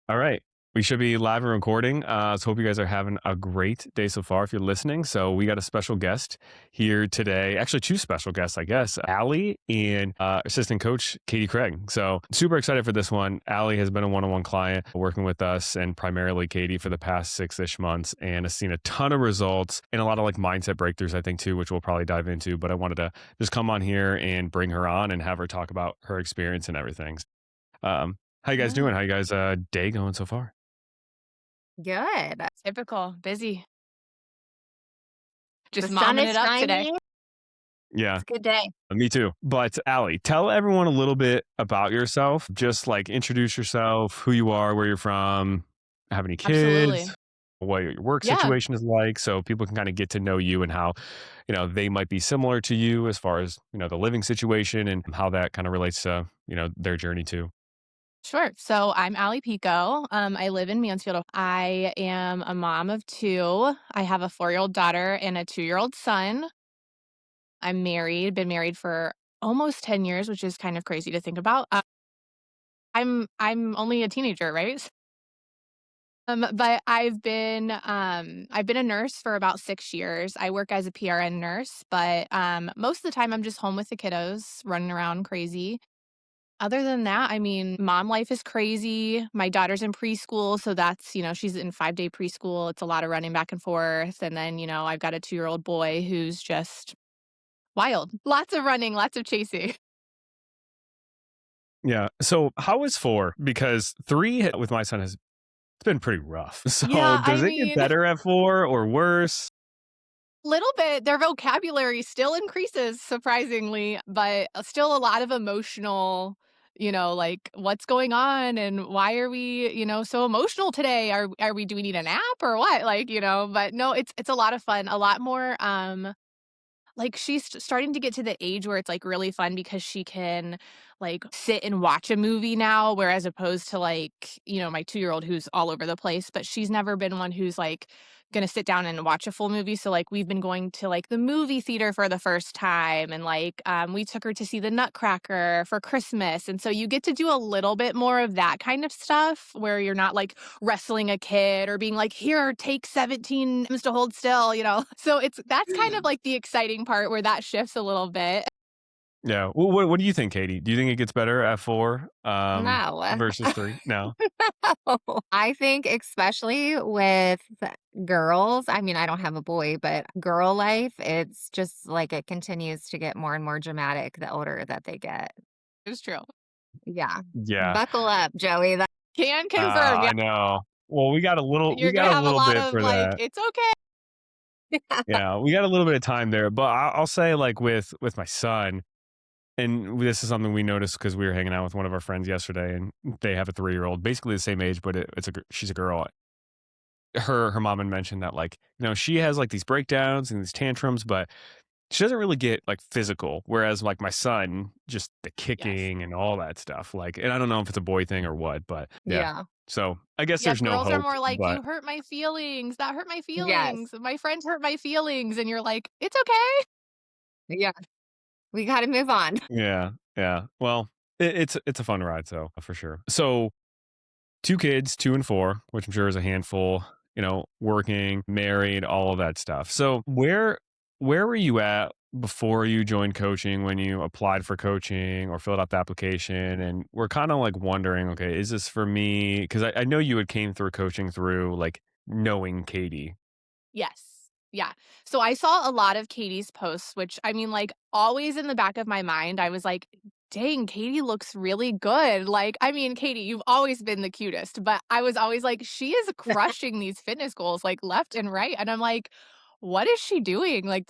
All right. We should be live and recording. So hope you guys are having a great day so far if you're listening. So we got a special guest here today. Actually, two special guests, I guess. Allie and assistant coach Katie Craig. So super excited for this one. Allie has been a one-on-one client working with us and primarily Katie for the past 6-ish months and has seen a ton of results and a lot of like mindset breakthroughs, I think, too, which we'll probably dive into. But I wanted to just come on here and bring her on and have her talk about her experience and everything. How you guys Yeah. doing? How you guys day going so far? Good. Typical, busy. The Just sun momming is it up today. shining. Yeah, It's a good day. me too. But Allie, tell everyone a little bit about yourself. Just like introduce yourself, who you are, where you're from, have any Absolutely. kids, what your work Yeah, situation is like, so people can kind of get to know you and how, they might be similar to you as far as, the living situation and how that kind of relates to, their journey too. sure. So I'm Allie Pico. I live in Mansfield. I am a mom of two. I have a 4-year-old daughter and a 2-year-old son. I'm married, been married for almost 10 years, which is kind of crazy to think about. I'm only a teenager, right? But I've been a nurse for about 6 years. I work as a PRN nurse, but most of the time I'm just home with the kiddos, running around crazy. Other than that, I mean, mom life is crazy. My daughter's in preschool, so she's in 5-day preschool. It's a lot of running back and forth. And then, I've got a 2-year-old boy who's just wild. Lots of running, lots of chasing. Yeah. So how is four? Because three with my son has been pretty rough. So Yeah, does I it get mean, better at four or worse? little bit. Their vocabulary still increases surprisingly, but still a lot of emotional, like what's going on and why are we, so emotional today? Do we need a nap or what? Like, but no, it's a lot of fun. A lot more like, she's starting to get to the age where it's, like, really fun because she can, like, sit and watch a movie now, whereas opposed to, like, my 2-year-old who's all over the place, but she's never been one who's, like, gonna sit down and watch a full movie, so, like, we've been going to, like, the movie theater for the first time, and, like, we took her to see the Nutcracker for Christmas, and so you get to do a little bit more of that kind of stuff where you're not, like, wrestling a kid or being like, "Here, take 17 M's to hold still," you know? So that's kind of like the exciting part where that shifts a little bit. Yeah. Well, what do you think, Katie? Do you think it gets better at four No. versus three? No. I think especially with girls, I mean, I don't have a boy, but girl life, it's just like it continues to get more and more dramatic the older that they get. It's true. Yeah. Yeah. Buckle up, Joey. Can confirm, yeah. I know. Well, we You're got gonna a have a little lot bit of for like, that. "It's okay." Yeah, we got a little bit of time there, but I'll say like with my son, and this is something we noticed because we were hanging out with one of our friends yesterday, and they have a 3-year-old, basically the same age, but she's a girl. Her mom had mentioned that like she has like these breakdowns and these tantrums, but she doesn't really get like physical. Whereas like my son, just the Yes. kicking and all that stuff. Like, and I don't know if it's a boy thing or what, but yeah. Yeah. So I guess there's Yep, no girls are hope, more like, but "You hurt my feelings. That hurt my Yes. feelings. My friend hurt my feelings." And you're like, "It's okay." Yeah. We got to move on. yeah, yeah. Well, it's a fun ride, so for sure. So two kids, 2 and 4, which I'm sure is a handful. Working, married, all of that stuff. So where were you at before you joined coaching when you applied for coaching or filled out the application? And we're kind of like wondering, okay, is this for me? Because I know you had came through coaching through like knowing Katie. Yes. Yeah. So I saw a lot of Katie's posts, which I mean, like, always in the back of my mind, I was like, dang, Katie looks really good. Like, I mean, Katie, you've always been the cutest, but I was always like, she is crushing these fitness goals like left and right. And I'm like, what is she doing? Like,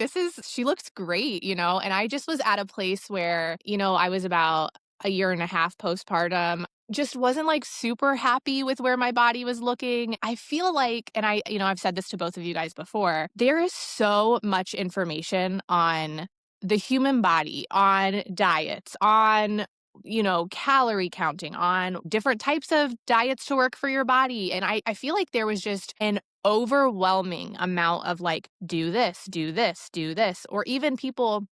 she looks great, And I just was at a place where, I was about a year and a half postpartum, just wasn't, like, super happy with where my body was looking. I feel like and I've said this to both of you guys before, there is so much information on the human body, on diets, on, calorie counting, on different types of diets to work for your body, and I feel like there was just an overwhelming amount of, like, "Do this, do this, do this," or even people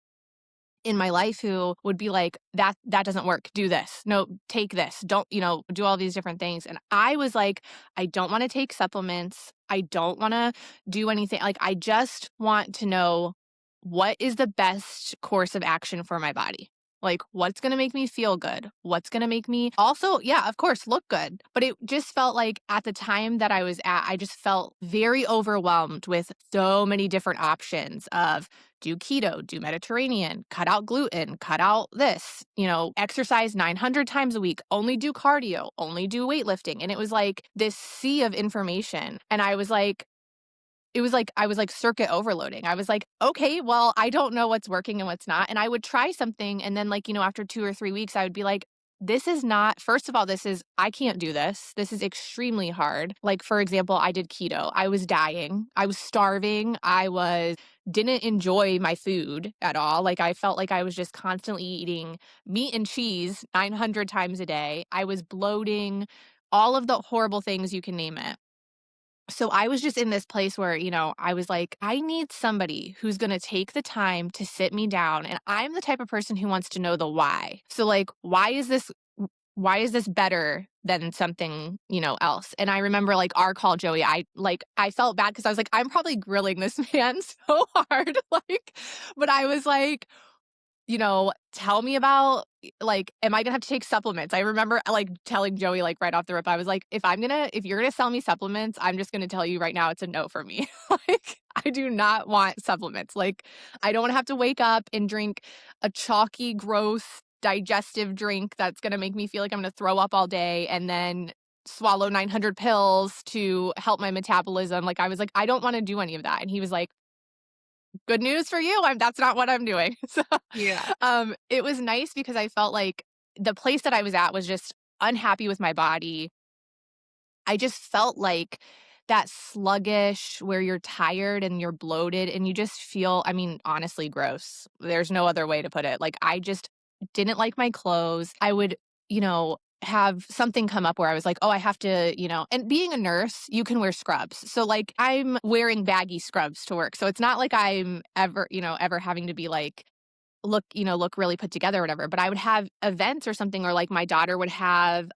in my life who would be like, that doesn't work. Do this. No, take this. Don't, do all these different things. And I was like, I don't want to take supplements. I don't want to do anything. Like, I just want to know what is the best course of action for my body. Like, what's going to make me feel good? What's going to make me also, yeah, of course, look good. But it just felt like at the time that I was at, I just felt very overwhelmed with so many different options of do keto, do Mediterranean, cut out gluten, cut out this, exercise 900 times a week, only do cardio, only do weightlifting. And it was like this sea of information. And I was like, it was like I was like circuit overloading. I was like, "Okay, well, I don't know what's working and what's not." And I would try something and then like, after 2 or 3 weeks, I would be like, "This is not first of all, this is I can't do this. This is extremely hard." Like, for example, I did keto. I was dying. I was starving. Didn't enjoy my food at all. Like, I felt like I was just constantly eating meat and cheese 900 times a day. I was bloating, all of the horrible things you can name it. So I was just in this place where, I was like, I need somebody who's going to take the time to sit me down. And I'm the type of person who wants to know the why. So like, why is this better than something, else? And I remember like our call, Joey, I felt bad because I was like, I'm probably grilling this man so hard. Like, but I was like, tell me about like, am I gonna have to take supplements? I remember like telling Joey like right off the rip, I was like, if you're gonna sell me supplements, I'm just gonna tell you right now it's a no for me. Like, I do not want supplements. Like, I don't wanna have to wake up and drink a chalky, gross digestive drink that's gonna make me feel like I'm gonna throw up all day and then swallow 900 pills to help my metabolism. Like, I was like, I don't wanna do any of that. And he was like, good news for you. That's not what I'm doing. So, Yeah. it was nice because I felt like the place that I was at was just unhappy with my body. I just felt like that sluggish where you're tired and you're bloated and you just feel, I mean, honestly, gross. There's no other way to put it. Like, I just didn't like my clothes. I would, have something come up where I was like, oh, I have to, and being a nurse, you can wear scrubs. So like I'm wearing baggy scrubs to work. So it's not like I'm ever having to be like, look really put together or whatever. But I would have events or something, or like my daughter would have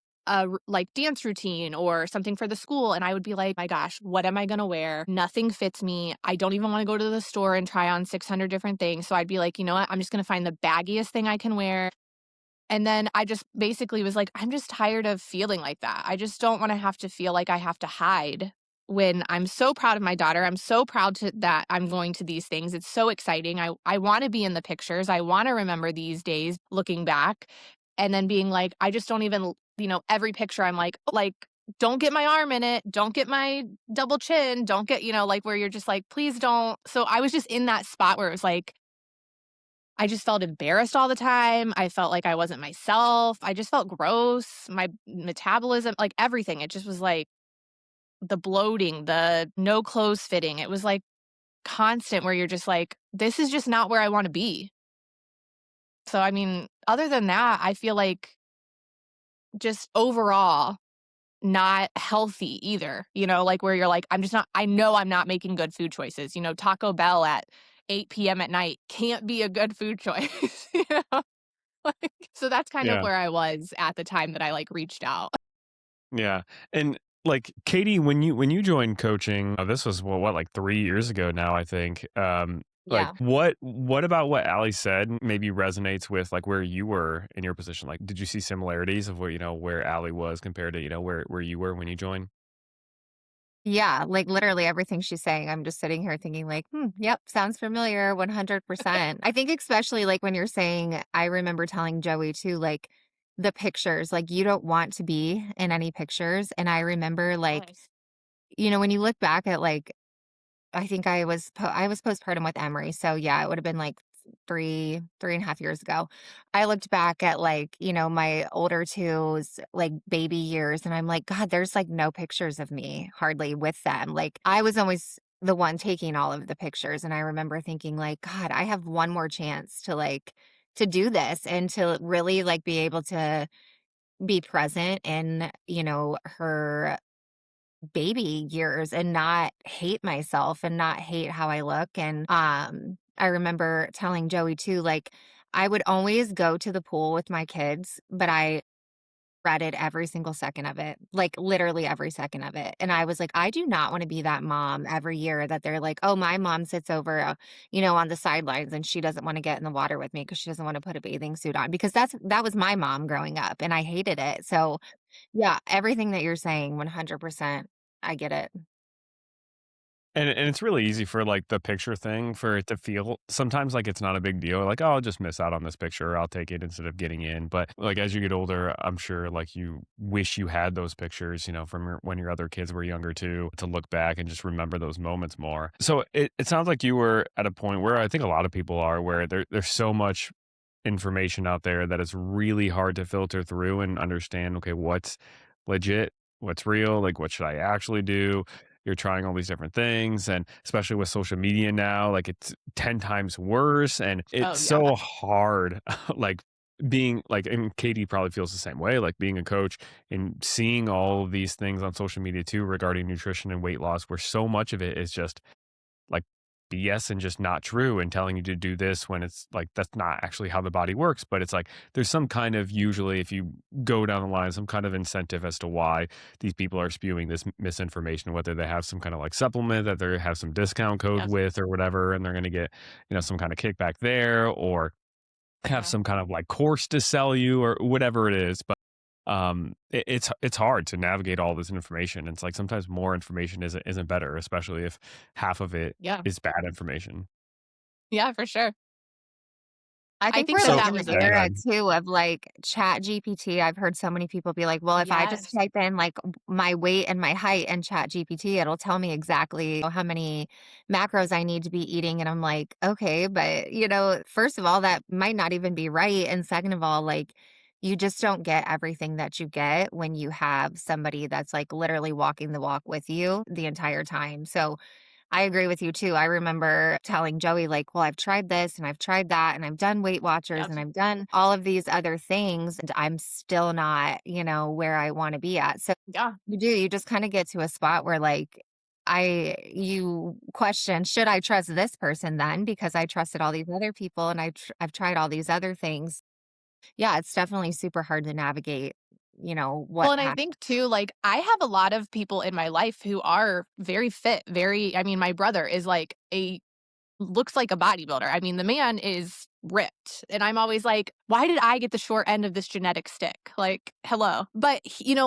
like dance routine or something for the school. And I would be like, my gosh, what am I going to wear? Nothing fits me. I don't even want to go to the store and try on 600 different things. So I'd be like, you know what? I'm just going to find the baggiest thing I can wear. And then I just basically was like, I'm just tired of feeling like that. I just don't want to have to feel like I have to hide when I'm so proud of my daughter. I'm so proud that I'm going to these things. It's so exciting. I want to be in the pictures. I want to remember these days looking back and then being like, I just don't even, every picture I'm like, don't get my arm in it. Don't get my double chin. Don't get, like where you're just like, please don't. So I was just in that spot where it was like, I just felt embarrassed all the time. I felt like I wasn't myself. I just felt gross. My metabolism, like everything. It just was like the bloating, the no clothes fitting. It was like constant where you're just like, this is just not where I want to be. So, I mean, other than that, I feel like just overall not healthy either, like where you're like, I know I'm not making good food choices. Taco Bell at 8 p.m. at night can't be a good food choice. So that's kind of Yeah. where I was at the time that I like reached out. Yeah. And like Katie, when you joined coaching, this was what like 3 years ago now, I think. Like Yeah. what about what Allie said maybe resonates with like where you were in your position? Like, did you see similarities of where where Allie was compared to where you were when you joined? Yeah, like literally everything she's saying, I'm just sitting here thinking like, yep, sounds familiar, 100%. I think especially like when you're saying, I remember telling Joey too, like the pictures, like you don't want to be in any pictures. And I remember like, Yes. when you look back at like I think I was postpartum with Emery, so yeah, it would have been like 3.5 years ago. I looked back at like, my older two's like baby years and I'm like, God, there's like no pictures of me hardly with them. Like I was always the one taking all of the pictures. And I remember thinking like, God, I have one more chance to like to do this and to really like be able to be present in, her baby years and not hate myself and not hate how I look. And I remember telling Joey too, like, I would always go to the pool with my kids, but I dreaded every single second of it, like, literally every second of it, and I was like, "I do not wanna be that mom every year that they're like, oh, my mom sits over, on the sidelines, and she doesn't wanna get in the water with me because she doesn't wanna put a bathing suit on," because that was my mom growing up, and I hated it, so, yeah, everything that you're saying, 100%, I get it. And it's really easy for, like, the picture thing for it to feel sometimes like it's not a big deal, like, "Oh, I'll just miss out on this picture, I'll take it instead of getting in," but, like, as you get older, I'm sure, like, you wish you had those pictures, from when your other kids were younger too, to look back and just remember those moments more. So, it sounds like you were at a point where I think a lot of people are, where there's so much information out there that it's really hard to filter through and understand, okay, what's legit, what's real, like what should I actually do? You're trying all these different things. And especially with social media now, like it's 10 times worse. And Oh, it's yeah. so hard, like being like, and Katie probably feels the same way, like being a coach and seeing all of these things on social media too regarding nutrition and weight loss, where so much of it is just like BS and just not true and telling you to do this when it's like that's not actually how the body works. But it's like there's some kind of usually if you go down the line, some kind of incentive as to why these people are spewing this misinformation, whether they have some kind of like supplement that they have some discount code Yes. with or whatever, and they're gonna get, some kind of kickback there, or have Yeah. some kind of like course to sell you or whatever it is. But it's hard to navigate all this information. It's like sometimes more information isn't better, especially if half of it Yeah. is bad information. Yeah, for sure. I I think think we're that So living that in was an a yeah, go big era ahead. too of like Chat GPT. I've heard so many people be like, well, if I just yes. type in like my weight and my height in Chat GPT, it'll tell me exactly how many macros I need to be eating. And I'm like, okay, but first of all, that might not even be right. And second of all, like you just don't get everything that you get when you have somebody that's like literally walking the walk with you the entire time. So I agree with you too. I remember telling Joey, like, well, I've tried this and I've tried that and I've done Weight Watchers Yep. and I've done all of these other things and I'm still not, where I want to be at. So Yeah. you just kind of get to a spot where like you question, should I trust this person then? Because I trusted all these other people and I've tried all these other things. Yeah, it's definitely super hard to navigate, Well, what and I path. think too, like, I have a lot of people in my life who are very fit, I mean, my brother is like looks like a bodybuilder. I mean, the man is ripped. And I'm always like, why did I get the short end of this genetic stick? Like, hello. But,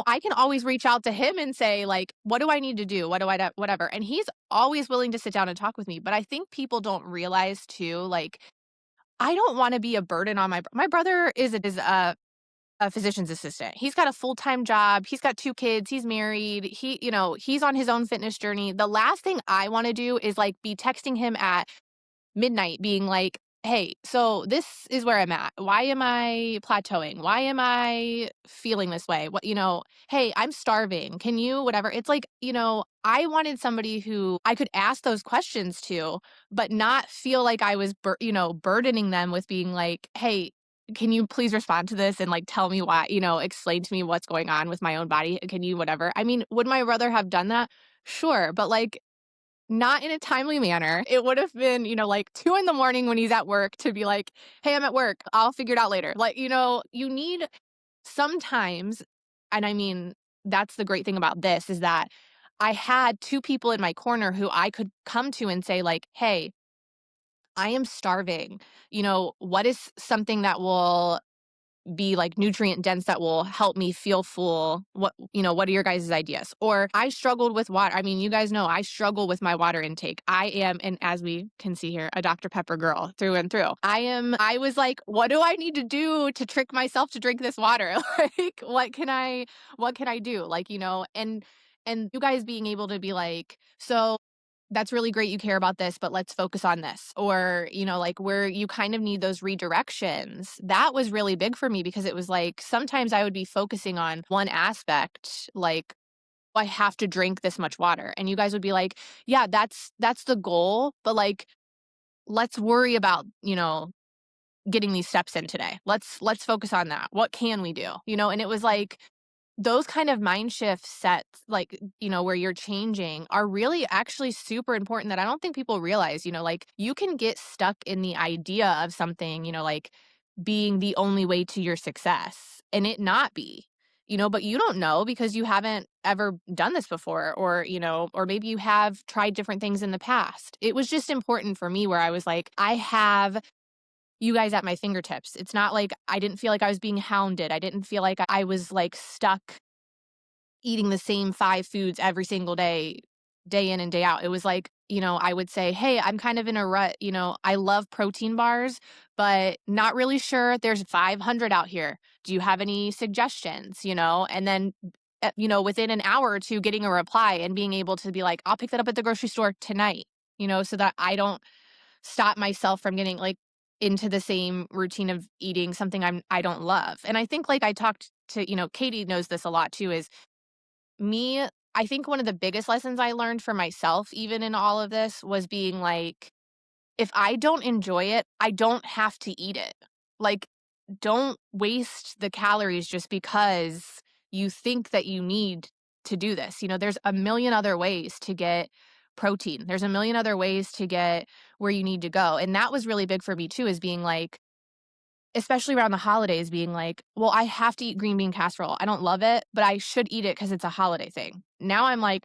I can always reach out to him and say, like, what do I need to do? What do I do? Whatever. And he's always willing to sit down and talk with me. But I think people don't realize too, like, I don't want to be a burden on my brother is a physician's assistant. He's got a full-time job. He's got 2 kids. He's married. He's on his own fitness journey. The last thing I want to do is like be texting him at midnight being like, "Hey, so this is where I'm at. Why am I plateauing? Why am I feeling this way? Hey, I'm starving. Can you whatever." It's like, I wanted somebody who I could ask those questions to, but not feel like I was burdening them with being like, "Hey, can you please respond to this and like tell me why, explain to me what's going on with my own body? Can you whatever?" I mean, would my brother have done that? Sure, but like not in a timely manner. It would have been, like 2 in the morning when he's at work to be like, "Hey, I'm at work. I'll figure it out later." Like, you need sometimes, and I mean, that's the great thing about this is that I had 2 people in my corner who I could come to and say like, "Hey, I am starving. What is something that will be like nutrient dense that will help me feel full? What are your guys' ideas?" Or I struggled with water. I mean, you guys know I struggle with my water intake. I am, and as we can see here, a Dr. Pepper girl through and through. I was like, what do I need to do to trick myself to drink this water? Like, what can I do? Like, and you guys being able to be like, so that's really great you care about this, but let's focus on this. Or, like where you kind of need those redirections. That was really big for me because it was like sometimes I would be focusing on one aspect, like, "Oh, I have to drink this much water." And you guys would be like, "Yeah, that's the goal, but like let's worry about, getting these steps in today. Let's focus on that. What can we do?" And it was like those kind of mind shift sets, like, where you're changing are really actually super important that I don't think people realize, like you can get stuck in the idea of something, like being the only way to your success and it not be. But you don't know because you haven't ever done this before, or, or maybe you have tried different things in the past. It was just important for me where I was like, I have you guys at my fingertips. It's not like I didn't feel like I was being hounded. I didn't feel like I was like stuck eating the same 5 foods every single day, day in and day out. It was like, I would say, "Hey, I'm kind of in a rut, I love protein bars, but not really sure there's 500 out here. Do you have any suggestions?" And then within an hour or 2 getting a reply and being able to be like, "I'll pick that up at the grocery store tonight," so that I don't stop myself from getting, like, into the same routine of eating something I don't love. And I think, like, I talked to Katie knows this a lot too, is me, I think one of the biggest lessons I learned for myself, even in all of this, was being like, if I don't enjoy it, I don't have to eat it. Like, don't waste the calories just because you think that you need to do this. There's a million other ways to get protein. There's a million other ways to get where you need to go. And that was really big for me too, is being like, especially around the holidays, being like, "Well, I have to eat green bean casserole. I don't love it, but I should eat it because it's a holiday thing." Now I'm like,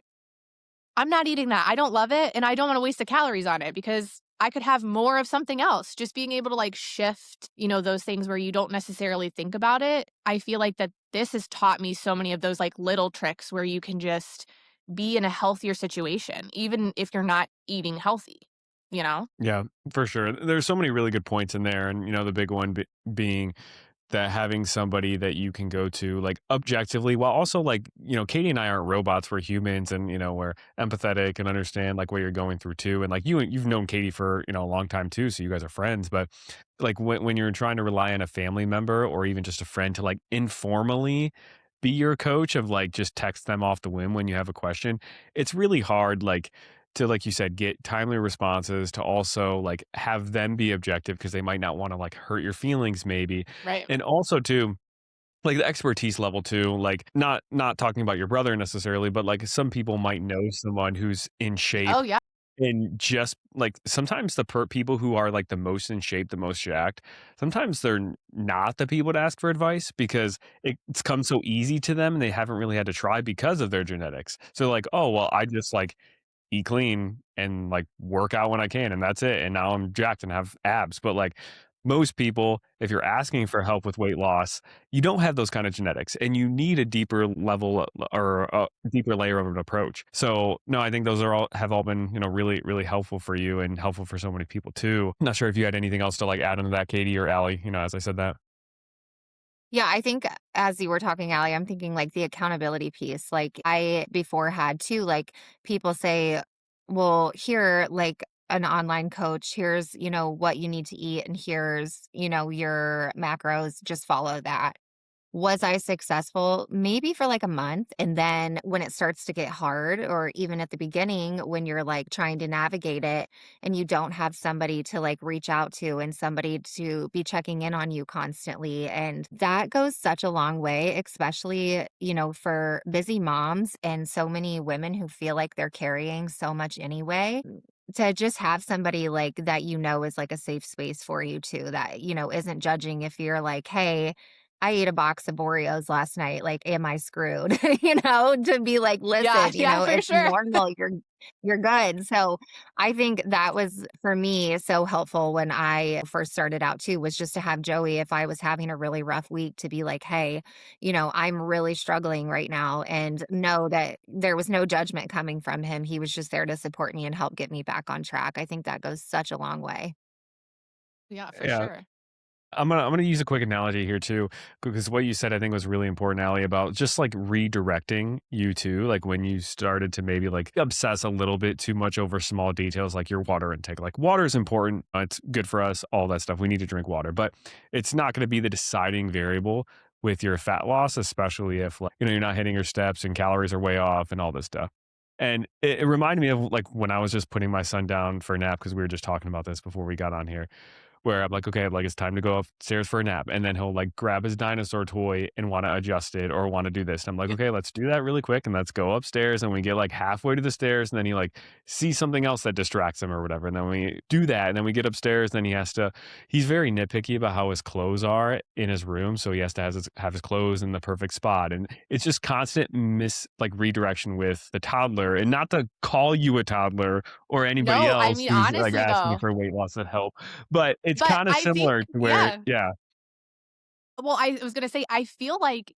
"I'm not eating that. I don't love it, and I don't wanna waste the calories on it because I could have more of something else." Just being able to, like, shift, those things where you don't necessarily think about it. I feel like that this has taught me so many of those, like, little tricks where you can just be in a healthier situation, even if you're not eating healthy, you know? Yeah, for sure. There's so many really good points in there, and the big one being that having somebody that you can go to like objectively, while also like Katie and I aren't robots, we're humans, and we're empathetic and understand like what you're going through too. And like you've known Katie for a long time too, so you guys are friends. But like when you're trying to rely on a family member or even just a friend to like informally be your coach, of like just text them off the whim when you have a question, it's really hard, like to, like you said, get timely responses, to also like have them be objective because they might not want to like hurt your feelings maybe. Right. And also too, like the expertise level too, like not talking about your brother necessarily, but like some people might know someone who's in shape, Oh, yeah. and just like sometimes people who are like the most in shape, the most jacked, sometimes they're not the people to ask for advice because it's come so easy to them and they haven't really had to try because of their genetics. So like, oh well, I just like eat clean and like work out when I can, and that's it. And now I'm jacked and have abs. But like most people, if you're asking for help with weight loss, you don't have those kind of genetics, and you need a deeper level or a deeper layer of an approach. So no, I think those are all have all been really really helpful for you and helpful for so many people too. Not sure if you had anything else to like add into that, Katie or Allie. As I said that. Yeah, I think as you were talking, Allie, I'm thinking like the accountability piece. Like I before had to like people say, well, here, like an online coach, here's, what you need to eat and here's, your macros, just follow that. Was I successful? Maybe for like a month. And then when it starts to get hard, or even at the beginning when you're like trying to navigate it and you don't have somebody to like reach out to and somebody to be checking in on you constantly. And that goes such a long way, especially, for busy moms and so many women who feel like they're carrying so much anyway. To just have somebody like that, is like a safe space for you too, that, isn't judging if you're like, hey, I ate a box of Oreos last night, like, am I screwed? To be like, Yeah, "Listen, yeah, for it's sure. normal, you're good." So, I think that was, for me, so helpful when I first started out too, was just to have Joey, if I was having a really rough week, to be like, "Hey, I'm really struggling right now," and know that there was no judgment coming from him. He was just there to support me and help get me back on track. I think that goes such a long way. Yeah, for Yeah. sure. I'm gonna use a quick analogy here too, because what you said I think was really important, Allie, about just like redirecting you too. Like when you started to maybe like obsess a little bit too much over small details, like your water intake. Like water is important, it's good for us, all that stuff. We need to drink water, but it's not going to be the deciding variable with your fat loss, especially if like you're not hitting your steps and calories are way off and all this stuff. And it reminded me of like when I was just putting my son down for a nap, because we were just talking about this before we got on here, where I'm like, okay, like it's time to go upstairs for a nap. And then he'll like grab his dinosaur toy and want to adjust it or want to do this. And I'm like, Yeah. okay, let's do that really quick and let's go upstairs. And we get like halfway to the stairs and then he like sees something else that distracts him or whatever. And then we do that. And then we get upstairs. Then he has to, he's very nitpicky about how his clothes are in his room. So he has to have his clothes in the perfect spot. And it's just constant like redirection with the toddler, and not to call you a toddler or anybody No, I else mean, who's like honestly, asking though, for weight loss and help. But it's but kind of I think similar to where, yeah. yeah, Well, I was gonna say, I feel like,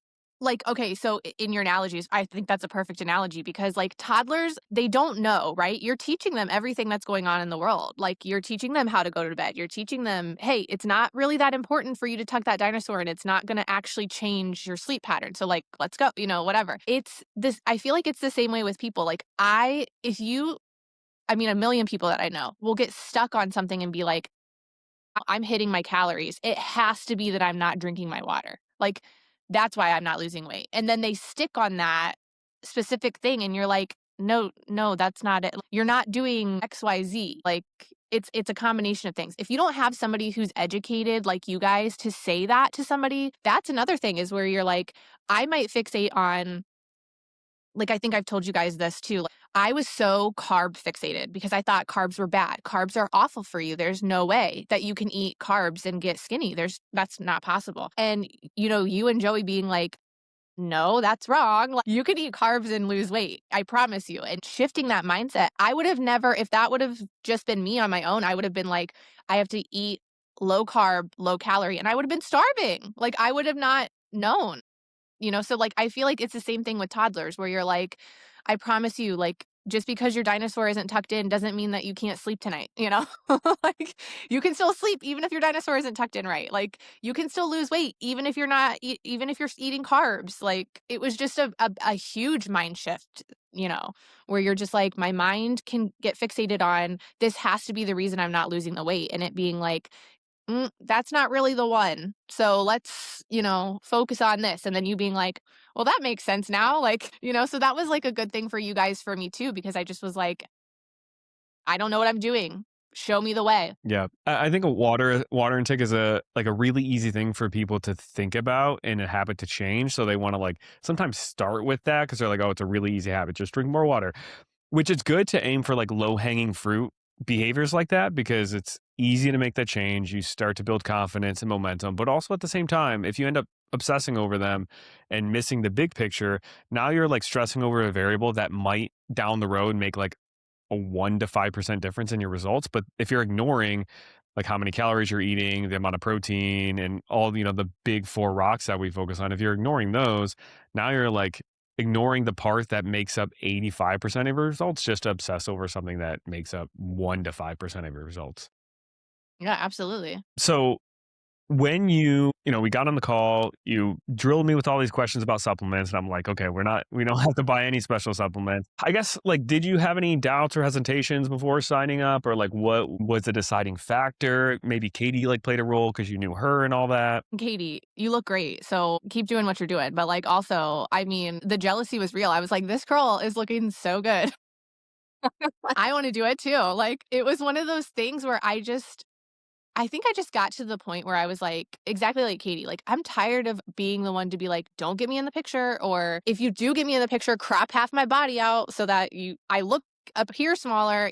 okay, so in your analogies, I think that's a perfect analogy because, like, toddlers, they don't know, right? You're teaching them everything that's going on in the world. Like, you're teaching them how to go to bed. You're teaching them, hey, it's not really that important for you to tuck that dinosaur and it's not gonna actually change your sleep pattern. So, like, let's go, whatever. It's this, I feel like it's the same way with people. Like, I mean, a million people that I know will get stuck on something and be like, I'm hitting my calories. It has to be that I'm not drinking my water. Like, that's why I'm not losing weight. And then they stick on that specific thing and you're like, "No, no, that's not it. You're not doing XYZ." Like, it's a combination of things. If you don't have somebody who's educated like you guys to say that to somebody, that's another thing is where you're like, I might fixate on, like, I think I've told you guys this too. Like, I was so carb fixated because I thought carbs were bad. Carbs are awful for you. There's no way that you can eat carbs and get skinny. That's not possible. And you and Joey being like, no, that's wrong. Like, you can eat carbs and lose weight. I promise you. And shifting that mindset, I would have never, if that would have just been me on my own, I would have been like, I have to eat low carb, low calorie, and I would have been starving. Like, I would have not known. So, like, I feel like it's the same thing with toddlers where you're like, I promise you, like, just because your dinosaur isn't tucked in doesn't mean that you can't sleep tonight, you know? Like, you can still sleep even if your dinosaur isn't tucked in right. Like, you can still lose weight even if you're not even if you're eating carbs. Like, it was just a huge mind shift, where you're just like, my mind can get fixated on this has to be the reason I'm not losing the weight, and it being like, that's not really the one. So let's, focus on this. And then you being like, well, that makes sense now. Like, so that was like a good thing for you guys, for me too, because I just was like, I don't know what I'm doing. Show me the way. yeah. I think a water intake is a like a really easy thing for people to think about and a habit to change. So they want to like sometimes start with that because they're like, oh, it's a really easy habit. Just drink more water. Which is good to aim for like low hanging fruit behaviors like that because it's easy to make that change. You start to build confidence and momentum, but also at the same time, if you end up obsessing over them and missing the big picture, now you're like stressing over a variable that might down the road make like a 1 to 5% difference in your results. But if you're ignoring like how many calories you're eating, the amount of protein, and all the big four rocks that we focus on, if you're ignoring those, now you're like ignoring the part that makes up 85% of your results just to obsess over something that makes up 1 to 5% of your results. Yeah, absolutely. So when we got on the call, you drilled me with all these questions about supplements, and I'm like, okay, we don't have to buy any special supplements. I guess, like, did you have any doubts or hesitations before signing up, or like, what was the deciding factor? Maybe Katie like played a role because you knew her and all that. Katie, you look great. So keep doing what you're doing. But, like, also, I mean, the jealousy was real. I was like, this girl is looking so good. I want to do it too. Like, it was one of those things where I think I just got to the point where I was like, exactly like Katie, like, I'm tired of being the one to be like, don't get me in the picture. Or if you do get me in the picture, crop half my body out so that I look up here smaller,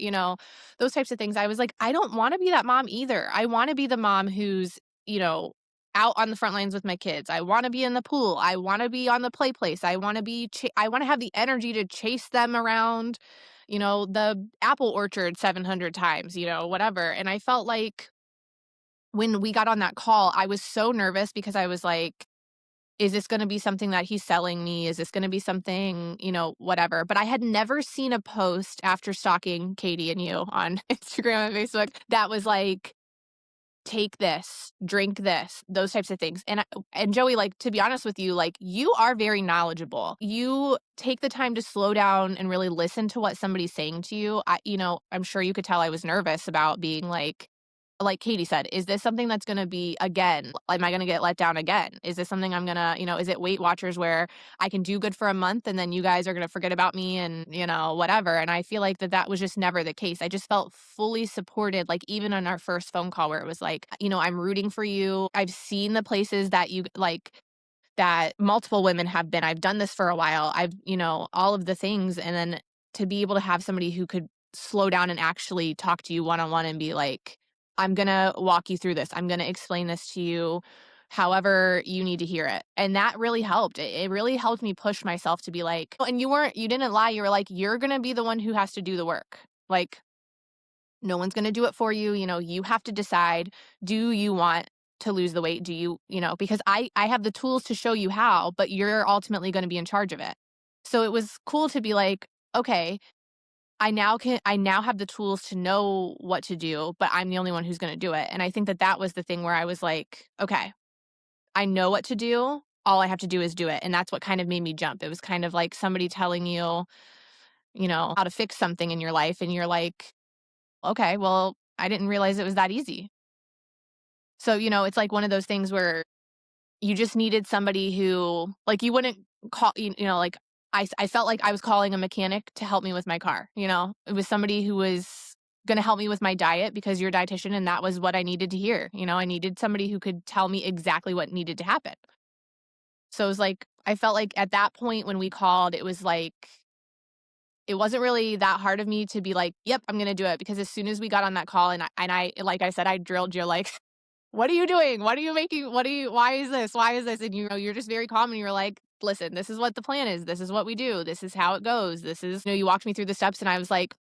those types of things. I was like, I don't want to be that mom either. I want to be the mom who's, you know, out on the front lines with my kids. I want to be in the pool. I want to be on the play place. I want to I want to have the energy to chase them around, the apple orchard 700 times, whatever. And I felt like when we got on that call, I was so nervous because I was like, is this going to be something that he's selling me? Is this going to be something, whatever? But I had never seen a post after stalking Katie and you on Instagram and Facebook that was like, take this, drink this, those types of things. And Joey, like, to be honest with you, like, you are very knowledgeable. You take the time to slow down and really listen to what somebody's saying to you. I'm sure you could tell I was nervous about being like, like Katie said, is this something that's gonna be again? Am I gonna get let down again? Is this something I'm gonna, is it Weight Watchers where I can do good for a month and then you guys are gonna forget about me and, whatever. And I feel like that was just never the case. I just felt fully supported, like even on our first phone call where it was like, I'm rooting for you. I've seen the places that you like that multiple women have been. I've done this for a while. All of the things. And then to be able to have somebody who could slow down and actually talk to you one on one and be like, I'm going to walk you through this. I'm going to explain this to you however you need to hear it. And that really helped. It really helped me push myself to be like, and you didn't lie. You were like, you're going to be the one who has to do the work. Like, no one's going to do it for you. You have to decide, do you want to lose the weight? Do you, because I have the tools to show you how, but you're ultimately going to be in charge of it. So it was cool to be like, okay, I now have the tools to know what to do, but I'm the only one who's going to do it. And I think that was the thing where I was like, okay, I know what to do. All I have to do is do it. And that's what kind of made me jump. It was kind of like somebody telling you, how to fix something in your life and you're like, okay, well, I didn't realize it was that easy. So, it's like one of those things where you just needed somebody who, like, you wouldn't call, like, I felt like I was calling a mechanic to help me with my car. It was somebody who was going to help me with my diet because you're a dietitian and that was what I needed to hear. I needed somebody who could tell me exactly what needed to happen. So it was like, I felt like at that point when we called, it was like, it wasn't really that hard of me to be like, yep, I'm going to do it. Because as soon as we got on that call and I, like I said, I drilled you like, what are you doing? What are you making? Why is this? Why is this? And you're just very calm and you're like, listen, this is what the plan is. This is what we do. This is how it goes. This is, you walked me through the steps and I was like,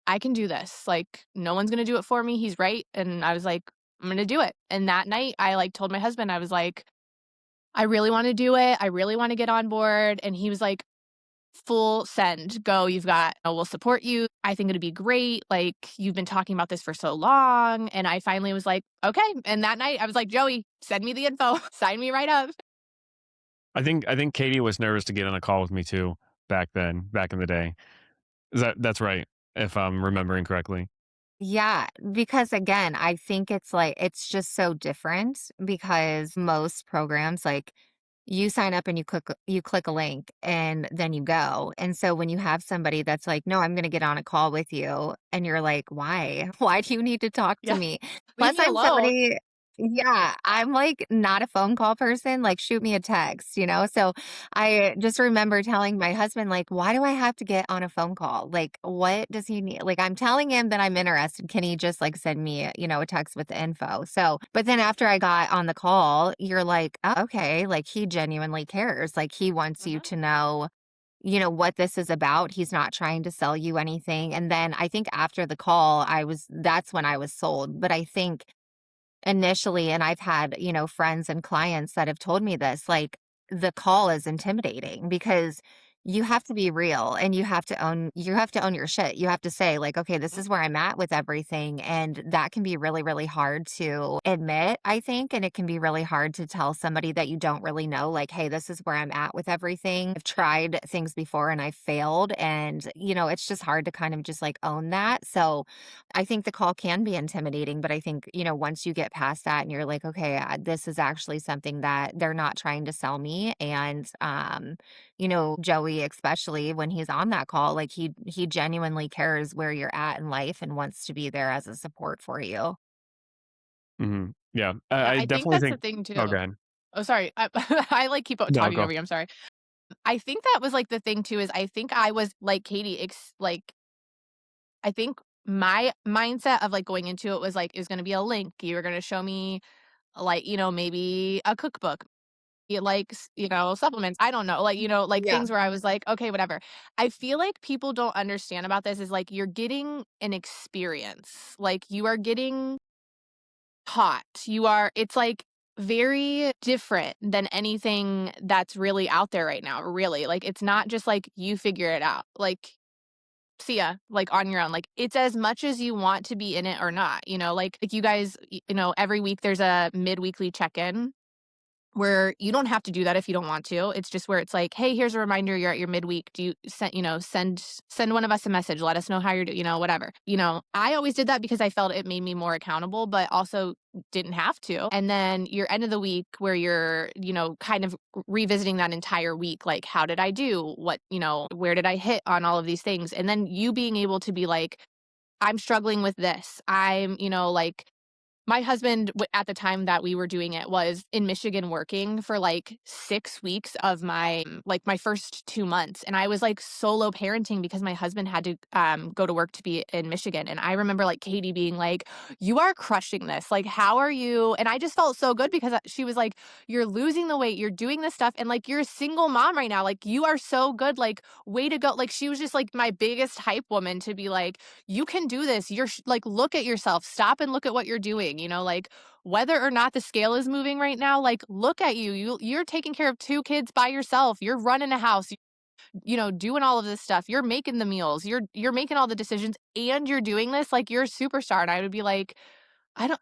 I can do this. Like, no one's going to do it for me. He's right. And I was like, I'm going to do it. And that night I like told my husband, I was like, I really want to do it. I really want to get on board. And he was like, full send, go, you've got, we'll support you. I think it'd be great. Like, you've been talking about this for so long. And I finally was like, okay. And that night I was like, Joey, send me the info, sign me right up. I think Katie was nervous to get on a call with me too back then, back in the day. That's right, if I'm remembering correctly. Yeah, because again, I think it's like it's just so different because most programs like you sign up and you click a link and then you go. And so when you have somebody that's like, "No, I'm going to get on a call with you." And you're like, "Why? Why do you need to talk to Yeah. me?" Leave Plus me I'm alone. somebody yeah, I'm like not a phone call person, like shoot me a text. So I just remember telling my husband, like, why do I have to get on a phone call? Like, what does he need? Like, I'm telling him that I'm interested. Can he just like send me a text with the info? So, but then after I got on the call, you're like, oh, okay, like he genuinely cares. Like, he wants you Mhm. to know what this is about. He's not trying to sell you anything. And then I think after the call, that's when I was sold. But I think initially, and I've had friends and clients that have told me this, like, the call is intimidating because you have to be real and you have to own your shit. You have to say like, okay, this is where I'm at with everything. And that can be really, really hard to admit, I think. And it can be really hard to tell somebody that you don't really know, like, hey, this is where I'm at with everything. I've tried things before and I failed. And it's just hard to kind of just like own that. So I think the call can be intimidating, but I think once you get past that and you're like, okay, this is actually something that they're not trying to sell me. And Joey, especially when he's on that call, like he genuinely cares where you're at in life and wants to be there as a support for you. Mhm. Yeah, I Yeah, I I think definitely that's the think. thing too. Oh, go ahead. Oh, sorry. I like keep No, talking go. over you. I'm sorry. I think that was like the thing too is I think I was like Katie, like I think my mindset of like going into it was like it was going to be a link. You were going to show me like, maybe a cookbook, like, supplements. I don't know, like, like Yeah. things where I was like, okay, whatever. I feel like people don't understand about this is like you're getting an experience. Like you are getting taught. It's like very different than anything that's really out there right now, really. Like it's not just like you figure it out. Like see ya, like, on your own, like, it's as much as you want to be in it or not, like you guys, every week there's a mid-weekly check-in where you don't have to do that if you don't want to. It's just where it's like, "Hey, here's a reminder you're at your midweek. Do you send, send one of us a message. Let us know how you're doing, whatever." I always did that because I felt it made me more accountable, but also didn't have to. And then your end of the week where you're, kind of revisiting that entire week, like, how did I do? Where did I hit on all of these things? And then you being able to be like, I'm struggling with this. My husband, at the time that we were doing it, was in Michigan working for like 6 weeks of my first 2 months. And I was like solo parenting because my husband had to go to work to be in Michigan. And I remember like Katie being like, "You are crushing this. Like, how are you?" And I just felt so good because she was like, "You're losing the weight. You're doing this stuff. And like, you're a single mom right now. Like, you are so good. Like, way to go." Like, she was just like my biggest hype woman to be like, "You can do this. You're like, look at yourself. Stop and look at what you're doing. Like, whether or not the scale is moving right now, like, look at you. You're taking care of 2 kids by yourself. You're running a house, doing all of this stuff. You're making the meals. You're making all the decisions and you're doing this. Like, you're a superstar." And I would be like, I don't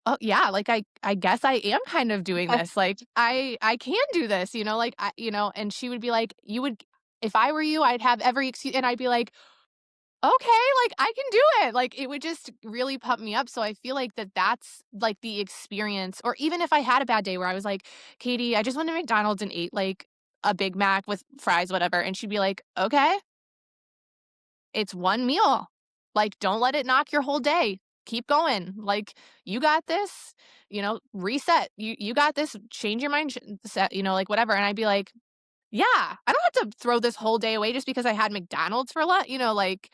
oh yeah, like I guess I am kind of doing this. Like, I can do this, and she would be like, "You would if I were you, I'd have every excuse." And I'd be like, "Okay, like, I can do it." Like, it would just really pump me up, so I feel like that's, like, the experience. Or even if I had a bad day where I was like, "Katie, I just went to McDonald's and ate, like, a Big Mac with fries, whatever," and she'd be like, "Okay, it's one meal. Like, don't let it knock your whole day. Keep going. Like, you got this, reset. You got this. Change your mind set, like, whatever." And I'd be like, yeah, I don't have to throw this whole day away just because I had McDonald's for lunch, like,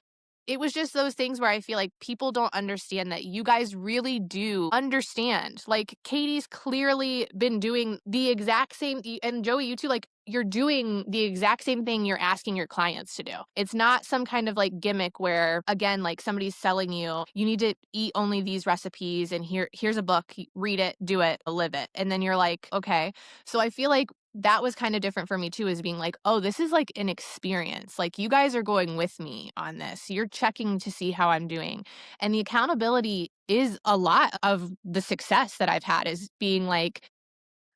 it was just those things where I feel like people don't understand that you guys really do understand. Like, Katie's clearly been doing the exact same, and Joey, you too, like, you're doing the exact same thing you're asking your clients to do. It's not some kind of like gimmick where, again, like somebody's selling you, you need to eat only these recipes and here's a book, read it, do it, live it. And then you're like, okay. So I feel like that was kind of different for me too, is being like, oh, this is like an experience. Like, you guys are going with me on this. You're checking to see how I'm doing. And the accountability is a lot of the success that I've had, is being like,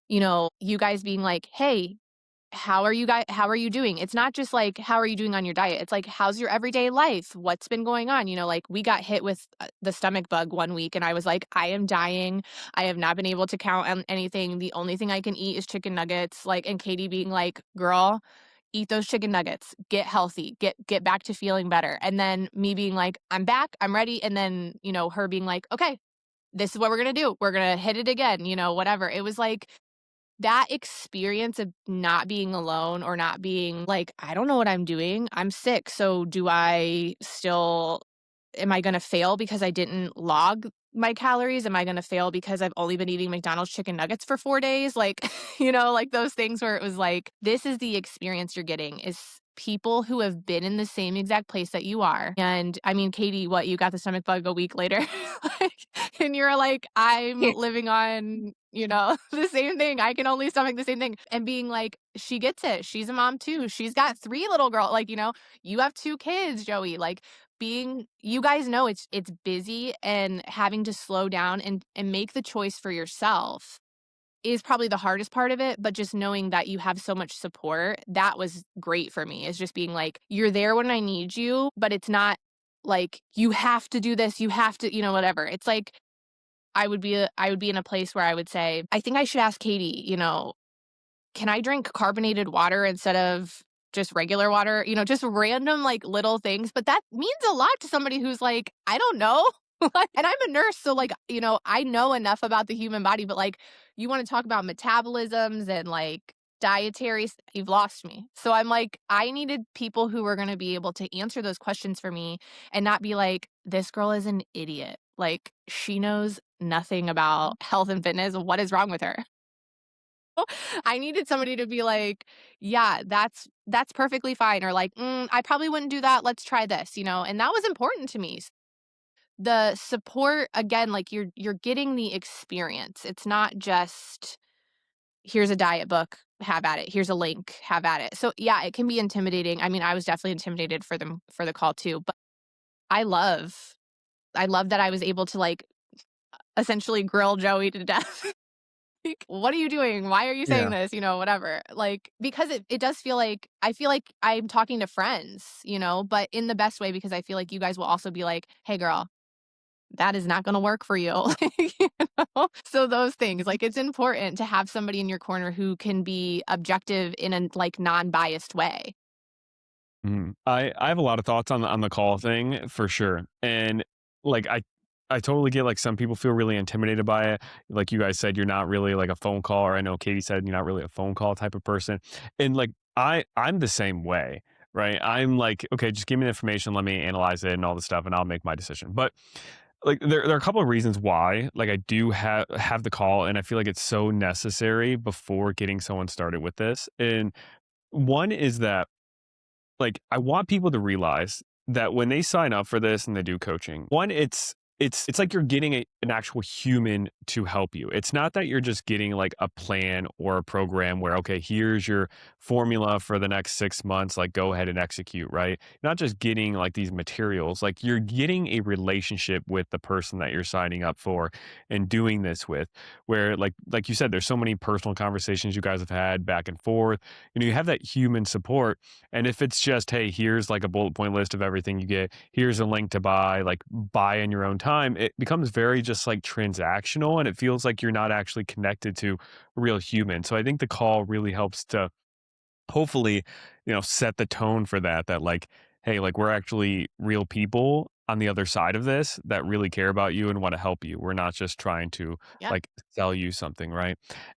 you guys being like, "Hey, how are you doing?" It's not just like, how are you doing on your diet? It's like, how's your everyday life? What's been going on? Like, we got hit with the stomach bug one week and I was like, I am dying. I have not been able to count on anything. The only thing I can eat is chicken nuggets. Like, and Katie being like, "Girl, eat those chicken nuggets. Get healthy. Get back to feeling better." And then me being like, "I'm back. I'm ready." And then, her being like, "Okay, this is what we're going to do. We're going to hit it again." Whatever. It was like that experience of not being alone, or not being like, "I don't know what I'm doing. I'm sick. So do I still, am I going to fail because I didn't log my calories? Am I going to fail because I've only been eating McDonald's chicken nuggets for 4 days?" Like, like those things where it was like, this is the experience you're getting, is people who have been in the same exact place that you are. And I mean, Katie, what, you got the stomach bug a week later? Like, and you're like, I'm living on, the same thing. I can only stomach the same thing. And being like, she gets it. She's a mom too. She's got 3 little girls. Like, you have 2 kids, Joey. Like, you guys know it's busy, and having to slow down and make the choice for yourself is probably the hardest part of it. But just knowing that you have so much support, that was great for me. Is just being like, you're there when I need you, but it's not like, you have to do this, you have to, whatever. It's like, I would be in a place where I would say, I think I should ask Katie, can I drink carbonated water instead of just regular water? Just random, like, little things. But that means a lot to somebody who's like, I don't know. Like, and I'm a nurse, so like, I know enough about the human body, but like, you want to talk about metabolisms and like you've lost me. So I'm like, I needed people who were going to be able to answer those questions for me, and not be like, this girl is an idiot. Like, she knows nothing about health and fitness. What is wrong with her? I needed somebody to be like, "Yeah, that's perfectly fine," or like, "I probably wouldn't do that. Let's try this," and that was important to me. The support, again, like, you're getting the experience. It's not just, here's a diet book, have at it. Here's a link, have at it. So yeah, it can be intimidating. I mean, I was definitely intimidated for the call too, but I love I love that I was able to, like, essentially grill Joey to death. Like, "What are you doing? Why are you saying Yeah. this?" Whatever. Like, because it does feel like I feel like I'm talking to friends, but in the best way because I feel like you guys will also be like, "Hey, girl, that is not gonna work for you." So those things, like, it's important to have somebody in your corner who can be objective in a, like, non-biased way. I have a lot of thoughts on the call thing for sure, and like I totally get like some people feel really intimidated by it. Like you guys said, you're not really like a phone call, or I know Katie said you're not really a phone call type of person, and like I'm the same way, right? I'm like, okay, just give me the information, let me analyze it and all this stuff, and I'll make my decision. But like there are a couple of reasons why like I do have the call, and I feel like it's so necessary before getting someone started with this. And one is that like, I want people to realize that when they sign up for this and they do coaching, one, it's like you're getting an actual human to help you. It's not that you're just getting like a plan or a program where, okay, here's your formula for the next 6 months, like go ahead and execute, right? Not just getting like these materials, like you're getting a relationship with the person that you're signing up for and doing this with, where like you said, there's so many personal conversations you guys have had back and forth. You have that human support, and if it's just, hey, here's like a bullet point list of everything you get, here's a link to buy, like buy in your own time, it becomes very just like transactional, and it feels like you're not actually connected to a real human. So I think the call really helps to hopefully, set the tone for that, like, hey, like we're actually real people on the other side of this that really care about you and want to help you. We're not just trying to Yep. like sell you something, right?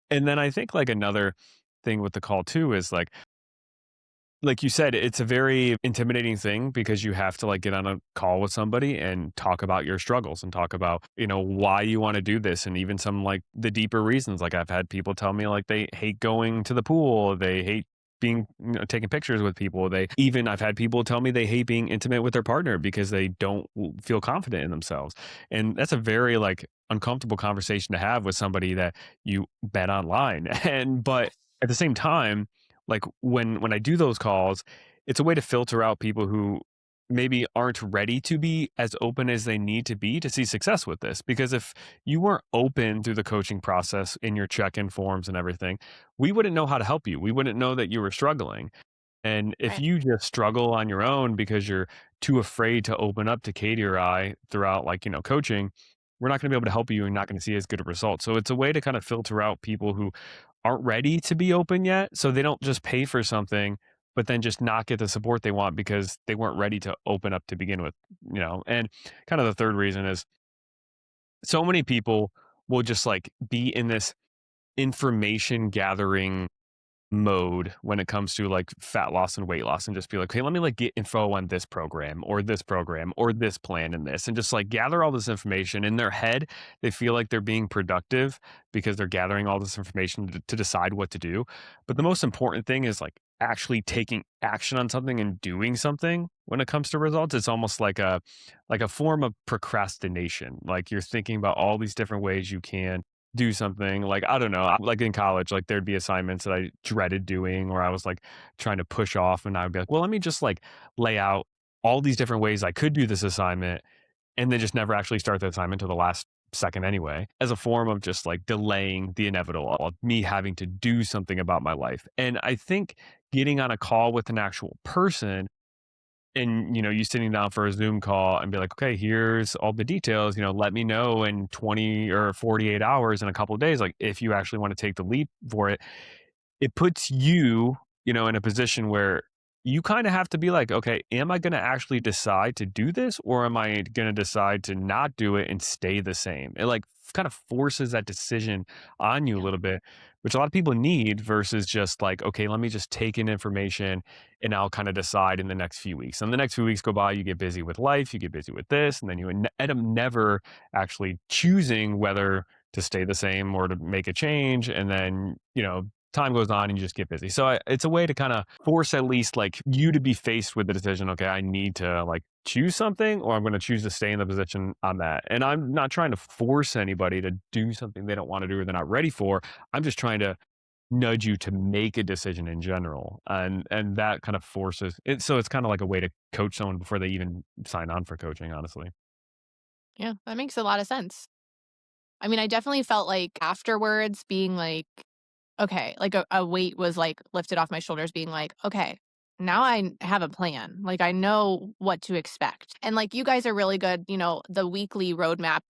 And then I think like another thing with the call too is like you said, it's a very intimidating thing because you have to like get on a call with somebody and talk about your struggles and talk about, why you want to do this, and even some like the deeper reasons. Like I've had people tell me like they hate going to the pool, they hate being taking pictures with people. I've had people tell me they hate being intimate with their partner because they don't feel confident in themselves. And that's a very like uncomfortable conversation to have with somebody that you bet online. And but at the same time, like when I do those calls, it's a way to filter out people who maybe aren't ready to be as open as they need to be to see success with this. Because if you weren't open through the coaching process in your check-in forms and everything, we wouldn't know how to help you. We wouldn't know that you were struggling. And if Right. you just struggle on your own because you're too afraid to open up to Katie or I throughout like, coaching, we're not going to be able to help you and not going to see as good a result. So it's a way to kind of filter out people who aren't ready to be open yet. So they don't just pay for something, but then just not get the support they want because they weren't ready to open up to begin with. And kind of the third reason is so many people will just like be in this information gathering mode when it comes to like fat loss and weight loss, and just be like, hey, let me like get info on this program or this plan and this, and just like gather all this information in their head. They feel like they're being productive because they're gathering all this information to decide what to do. But the most important thing is like actually taking action on something and doing something. When it comes to results, it's almost like a form of procrastination. Like you're thinking about all these different ways you can do something. Like, I don't know, like in college, like there'd be assignments that I dreaded doing, or I was like trying to push off, and I would be like, well, let me just like lay out all these different ways I could do this assignment, and then just never actually start the assignment till the last second anyway, as a form of just like delaying the inevitable of me having to do something about my life. And I think getting on a call with an actual person, and you sitting down for a Zoom call and be like, okay, here's all the details, let me know in 20 or 48 hours, in a couple of days, like if you actually want to take the leap for it. It puts you, in a position where you kind of have to be like, okay, am I going to actually decide to do this, or am I going to decide to not do it and stay the same? It like kind of forces that decision on you a Yeah. little bit, which a lot of people need, versus just like, okay, let me just take in information and I'll kind of decide in the next few weeks. And the next few weeks go by, you get busy with life, you get busy with this, and then you end up never actually choosing whether to stay the same or to make a change. And then, time goes on and you just get busy. So it's a way to kind of force at least like you to be faced with the decision. Okay, I need to like choose something, or I'm going to choose to stay in the position I'm at. And I'm not trying to force anybody to do something they don't want to do or they're not ready for. I'm just trying to nudge you to make a decision in general. And that kind of forces it. So it's kind of like a way to coach someone before they even sign on for coaching, honestly. Yeah, that makes a lot of sense. I mean, I definitely felt like afterwards being like, okay, like a weight was like lifted off my shoulders being like, okay, now have a plan. Like I know what to expect. And like you guys are really good, the weekly roadmap,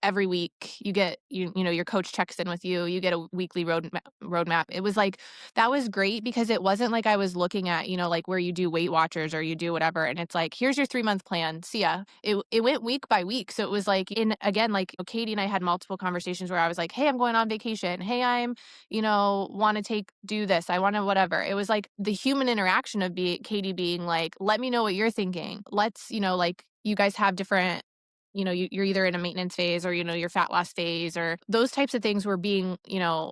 every week you know, your coach checks in with you, you get a weekly roadmap. It was like that was great because it wasn't like I was looking at, like where you do Weight Watchers or you do whatever and it's like, here's your 3-month plan. See ya. It went week by week. So it was like in again, like Katie and I had multiple conversations where I was like, hey, I'm going on vacation. Hey, I'm want to do this. I want to whatever. It was like the human interaction of Katie being like, let me know what you're thinking. Let's, like you guys have different, you're either in a maintenance phase or, your fat loss phase or those types of things were being,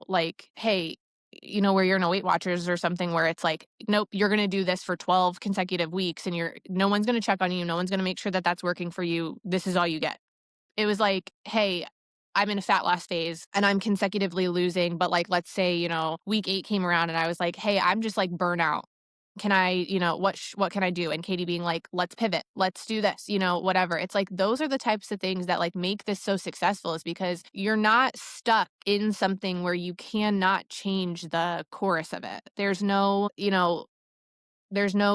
like, hey, where you're in a Weight Watchers or something where it's like, nope, you're going to do this for 12 consecutive weeks and no one's going to check on you. No one's going to make sure that that's working for you. This is all you get. It was like, "Hey, I'm in a fat loss phase and I'm consecutively losing, but like let's say, week 8 came around and I was like, "Hey, I'm just like burnout. Can I, what can I do?" And Katie being like, "Let's pivot. Let's do this." Whatever. It's like those are the types of things that like make this so successful is because you're not stuck in something where you cannot change the chorus of it. There's no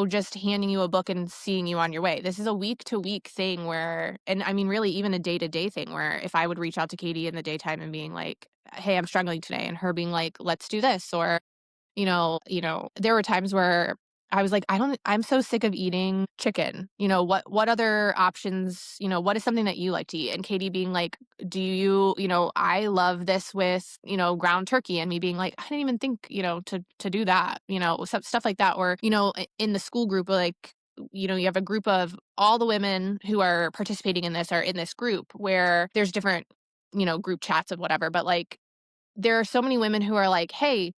just handing you a book and seeing you on your way. This is a week to week thing where, and I mean, really even a day to day thing where if I would reach out to Katie in the daytime and being like, hey, I'm struggling today, and her being like, let's do this, or there were times where I was like, I'm so sick of eating chicken. What other options, what is something that you like to eat? And Katie being like, do you, I love this with, ground turkey, and me being like, I didn't even think, to do that, stuff like that. Or, in the school group, like, you have a group of all the women who are participating in this are in this group where there's different, group chats of whatever, but like there are so many women who are like, hey,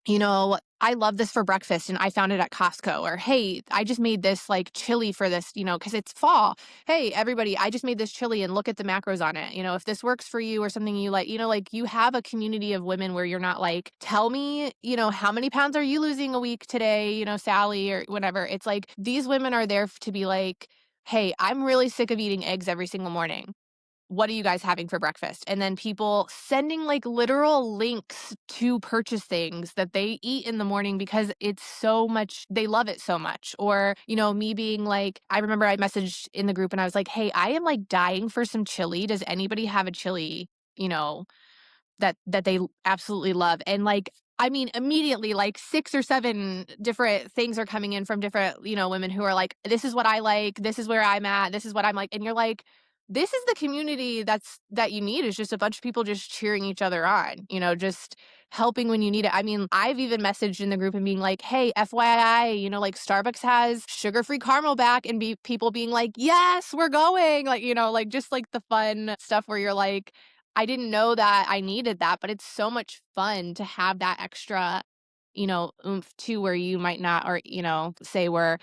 I love this for breakfast and I found it at Costco. Or, hey, I just made this like chili for this, because it's fall. Hey, everybody, I just made this chili and look at the macros on it. If this works for you or something you like you have a community of women where you're not like, tell me, how many pounds are you losing a week today, Sally or whatever. It's like these women are there to be like, hey, I'm really sick of eating eggs every single morning. What are you guys having for breakfast? And then people sending like literal links to purchase things that they eat in the morning because it's so much, they love it so much. Or, me being like, I remember I messaged in the group and I was like, hey, I am like dying for some chili. Does anybody have a chili, that they absolutely love? And like, I mean, immediately like 6 or 7 different things are coming in from different, women who are like, this is what I like, this is where I'm at, this is what I'm like. And you're like, this is the community that you need, is just a bunch of people just cheering each other on, just helping when you need it. I mean, I've even messaged in the group and being like, hey, FYI, like Starbucks has sugar-free caramel back, and people being like, yes, we're going. Like, like just like the fun stuff where you're like, I didn't know that I needed that, but it's so much fun to have that extra, oomph too, where you might not, or, say where,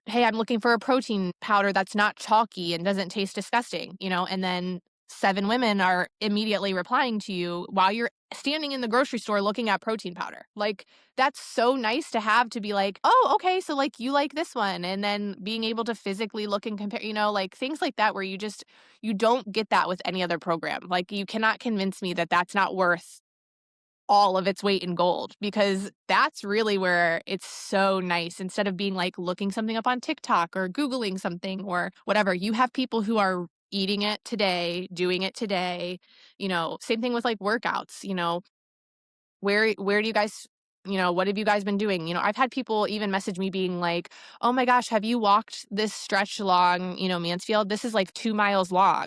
hey, I'm looking for a protein powder that's not chalky and doesn't taste disgusting, and then 7 women are immediately replying to you while you're standing in the grocery store looking at protein powder. Like, that's so nice to have, to be like, oh, okay, so like you like this one. And then being able to physically look and compare, like things like that where you don't get that with any other program. Like, you cannot convince me that that's not worth all of its weight in gold, because that's really where it's so nice. Instead of being like looking something up on TikTok or Googling something or whatever, you have people who are eating it today, doing it today. Same thing with like workouts, where do you guys, what have you guys been doing? I've had people even message me being like, oh my gosh, have you walked this stretch along, Mansfield? This is like 2 miles long.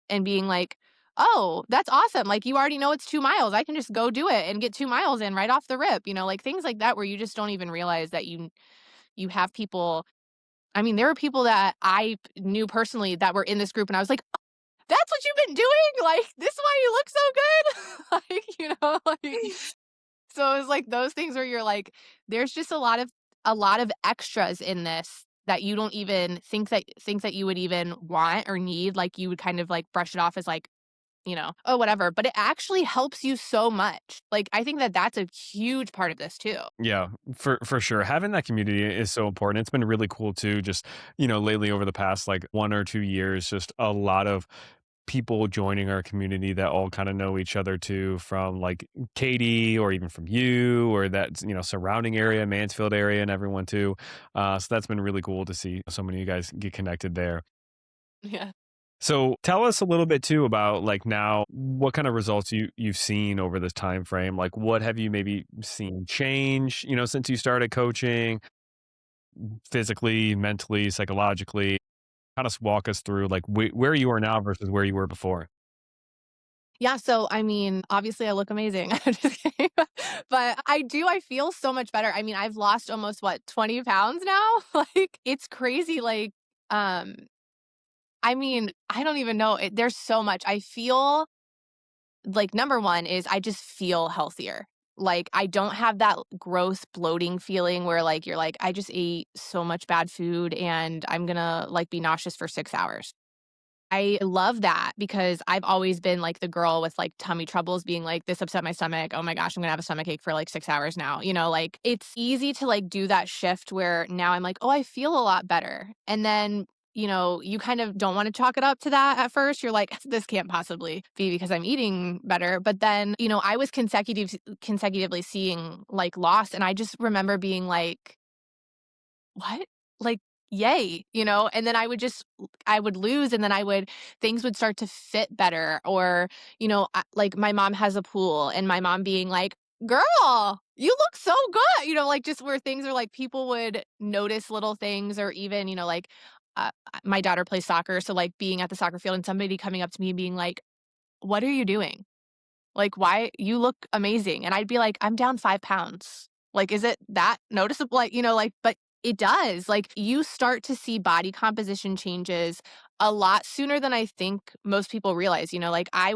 And being like, oh, that's awesome. Like, you already know it's 2 miles. I can just go do it and get 2 miles in right off the rip. Like things like that where you just don't even realize that you have people. I mean, there are people that I knew personally that were in this group and I was like, that's what you've been doing? Like, this is why you look so good? Like, like, so it was like those things where you're like, there's just a lot of extras in this that you don't even think that you would even want or need. Like, you would kind of like brush it off as like, oh, whatever. But it actually helps you so much. Like, I think that that's a huge part of this too. Yeah, for sure. Having that community is so important. It's been really cool too. Just lately over the past like 1 or 2 years, just a lot of people joining our community that all kind of know each other too, from like Katie or even from you or that, surrounding area, Mansfield area, and everyone too. So that's been really cool to see so many of you guys get connected there. Yeah. So tell us a little bit too about like now what kind of results you've seen over this time frame. Like what have you maybe seen change, since you started coaching physically, mentally, psychologically? Kind of walk us through like where you are now versus where you were before. Yeah, so I mean, obviously I look amazing. I'm just kidding. But I feel so much better. I mean, I've lost almost what, 20 pounds now? Like it's crazy. Like, um, I mean, I don't even know. There's so much. I feel like number one is I just feel healthier. Like I don't have that gross bloating feeling where like you're like, I just ate so much bad food and I'm gonna like be nauseous for 6 hours. I love that because I've always been like the girl with like tummy troubles being like, this upset my stomach. Oh my gosh, I'm gonna have a stomach ache for like 6 hours now. Like it's easy to like do that shift where now I'm like, oh, I feel a lot better. And then, you kind of don't want to chalk it up to that at first. You're like, this can't possibly be because I'm eating better. But then, I was consecutively seeing like loss. And I just remember being like, what? Like, yay, and then I would lose and then things would start to fit better. Or, like my mom has a pool and my mom being like, girl, you look so good, like just where things are like people would notice little things or even, my daughter plays soccer. So like being at the soccer field and somebody coming up to me being like, what are you doing? Like, why you look amazing. And I'd be like, I'm down 5 pounds. Like, is it that noticeable? Like, but it does. Like, you start to see body composition changes a lot sooner than I think most people realize. Like I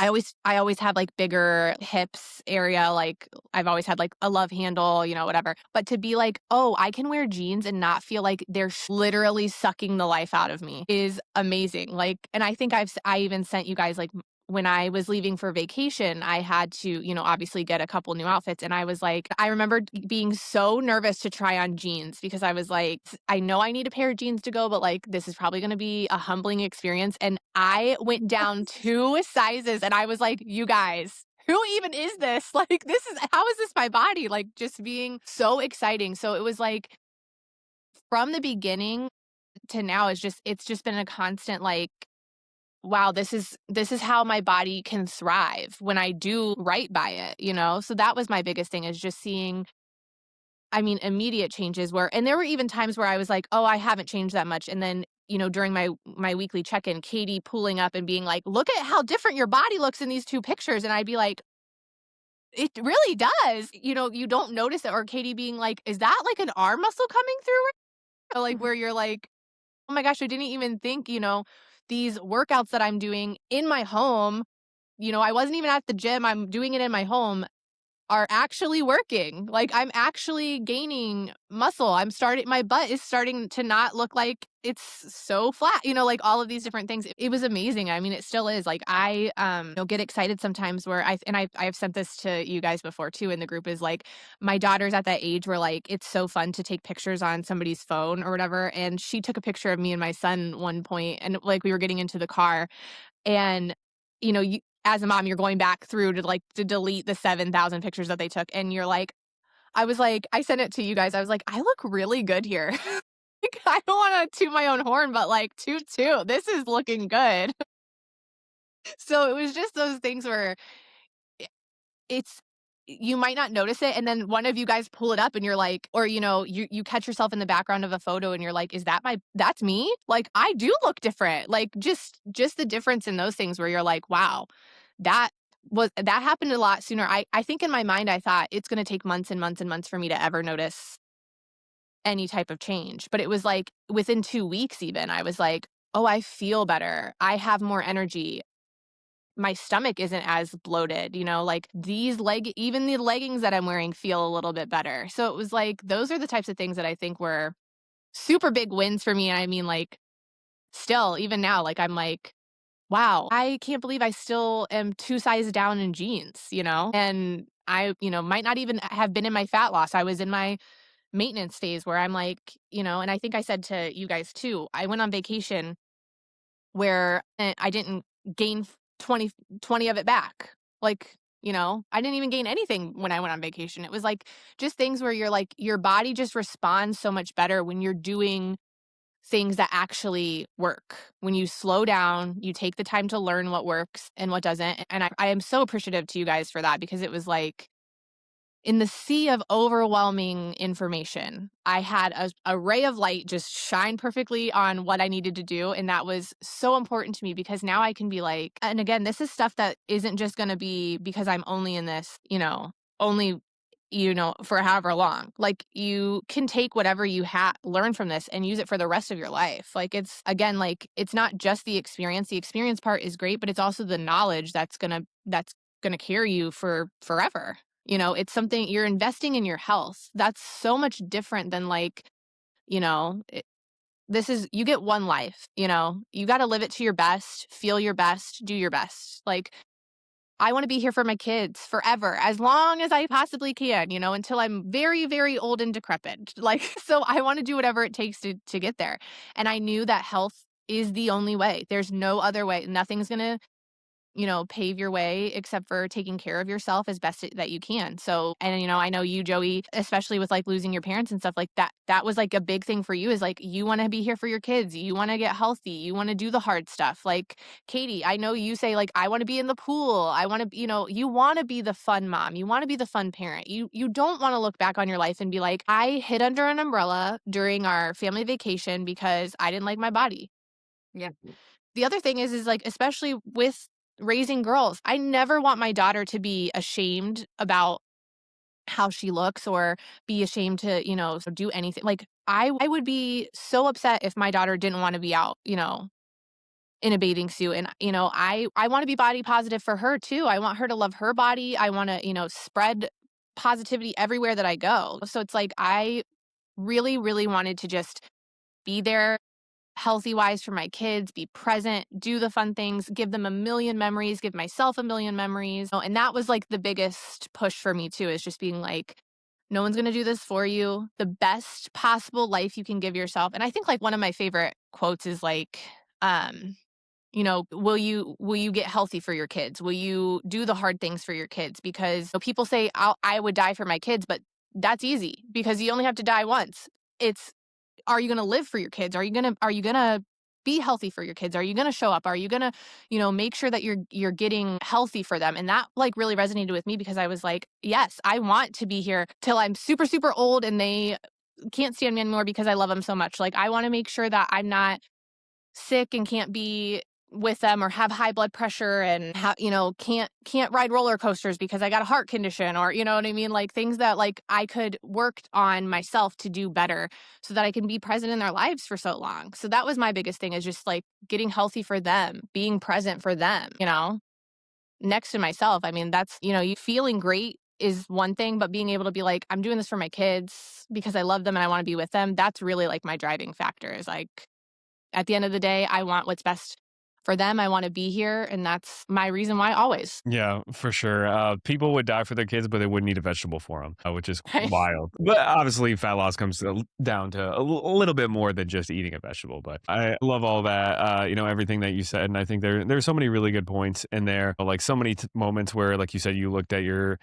always have like bigger hips area. Like I've always had like a love handle, whatever. But to be like, oh, I can wear jeans and not feel like they're literally sucking the life out of me is amazing. Like, and I think I even sent you guys like when I was leaving for vacation, I had to, obviously get a couple new outfits. And I was like, I remember being so nervous to try on jeans because I was like, I know I need a pair of jeans to go, but like, this is probably going to be a humbling experience. And I went down 2 sizes and I was like, you guys, who even is this? Like, how is this my body? Like, just being so exciting. So it was like from the beginning to now, it's just been a constant like, wow, this is how my body can thrive when I do right by it. So that was my biggest thing is just seeing, I mean, immediate changes and there were even times where I was like, oh, I haven't changed that much. And then, during my weekly check-in, Katie pulling up and being like, look at how different your body looks in these two pictures. And I'd be like, it really does. You don't notice it. Or Katie being like, is that like an arm muscle coming through? Or like where you're like, oh my gosh, I didn't even think, these workouts that I'm doing in my home, I wasn't even at the gym. I'm doing it in my home are actually working. Like I'm actually gaining muscle. My butt is starting to not look like it's so flat, like all of these different things. It was amazing. I mean, it still is. Like I get excited sometimes where I've sent this to you guys before too in the group is like my daughter's at that age where like it's so fun to take pictures on somebody's phone or whatever. And she took a picture of me and my son one point and like we were getting into the car and, you as a mom, you're going back through to delete the 7,000 pictures that they took. And you're like, I sent it to you guys. I was like, I look really good here. Like, I don't want to toot my own horn, but like toot, this is looking good. So it was just those things where it's you might not notice it and then one of you guys pull it up and you're like or you catch yourself in the background of a photo and you're like is that's me, like I do look different, like just the difference in those things where you're like wow, that that happened a lot sooner. I think in my mind I thought it's going to take months and months and months for me to ever notice any type of change, but it was like within 2 weeks even I was like, oh, I feel better, I have more energy, my stomach isn't as bloated, like even the leggings that I'm wearing feel a little bit better. So it was like, those are the types of things that I think were super big wins for me. And I mean, like, still, even now, like, I'm like, wow, I can't believe I still am 2 sizes down in jeans, and I, might not even have been in my fat loss. I was in my maintenance phase where I'm like, and I think I said to you guys too, I went on vacation where I didn't gain 20 of it back. Like, I didn't even gain anything when I went on vacation. It was like just things where you're like, your body just responds so much better when you're doing things that actually work. When you slow down, you take the time to learn what works and what doesn't. And I am so appreciative to you guys for that because it was like, in the sea of overwhelming information, I had a ray of light just shine perfectly on what I needed to do. And that was so important to me because now I can be like, and again, this is stuff that isn't just going to be because I'm only in this, only, for however long. Like you can take whatever you learn from this and use it for the rest of your life. Like it's, again, like it's not just the experience. The experience part is great, but it's also the knowledge that's gonna carry you for forever. It's something you're investing in your health. That's so much different than like, you know, it, this is, you get one life, you got to live it to your best, feel your best, do your best. Like, I want to be here for my kids forever, as long as I possibly can, until I'm very, very old and decrepit. Like, so I want to do whatever it takes to get there. And I knew that health is the only way. There's no other way. Nothing's going to pave your way except for taking care of yourself as best that you can. So, and I know you, Joey, especially with like losing your parents and stuff like that, that was like a big thing for you is like, you want to be here for your kids. You want to get healthy. You want to do the hard stuff. Like Katie, I know you say like, I want to be in the pool. I want to, you want to be the fun mom. You want to be the fun parent. You don't want to look back on your life and be like, I hid under an umbrella during our family vacation because I didn't like my body. Yeah. The other thing is like, especially with raising girls, I never want my daughter to be ashamed about how she looks or be ashamed to, do anything. Like I would be so upset if my daughter didn't want to be out, in a bathing suit. And, I want to be body positive for her too. I want her to love her body. I want to, spread positivity everywhere that I go. So it's like, I really, really wanted to just be there healthy wise for my kids, be present, do the fun things, give them a million memories, give myself a million memories. Oh, and that was like the biggest push for me too, is just being like, no one's going to do this for you. The best possible life you can give yourself. And I think like one of my favorite quotes is like, will you get healthy for your kids? Will you do the hard things for your kids? Because people say I would die for my kids, but that's easy because you only have to die once. It's, are you going to live for your kids? Are you going to be healthy for your kids? Are you going to show up? Are you going to, make sure that you're getting healthy for them? And that like really resonated with me because I was like, yes, I want to be here till I'm super, super old and they can't stand me anymore because I love them so much. Like I want to make sure that I'm not sick and can't be with them or have high blood pressure and can't ride roller coasters because I got a heart condition or you know what I mean, like things that like I could work on myself to do better so that I can be present in their lives for so long. So that was my biggest thing, is just like getting healthy for them, being present for them, next to myself. I mean, that's, you feeling great is one thing, but being able to be like, I'm doing this for my kids because I love them and I want to be with them. That's really like my driving factor, is like, at the end of the day, I want what's best for them. I want to be here. And that's my reason why always. Yeah, for sure. People would die for their kids, but they wouldn't eat a vegetable for them, which is Right. wild. But obviously, fat loss comes down to a little bit more than just eating a vegetable. But I love all that, everything that you said. And I think there's so many really good points in there. Like so many moments where, like you said, you looked at your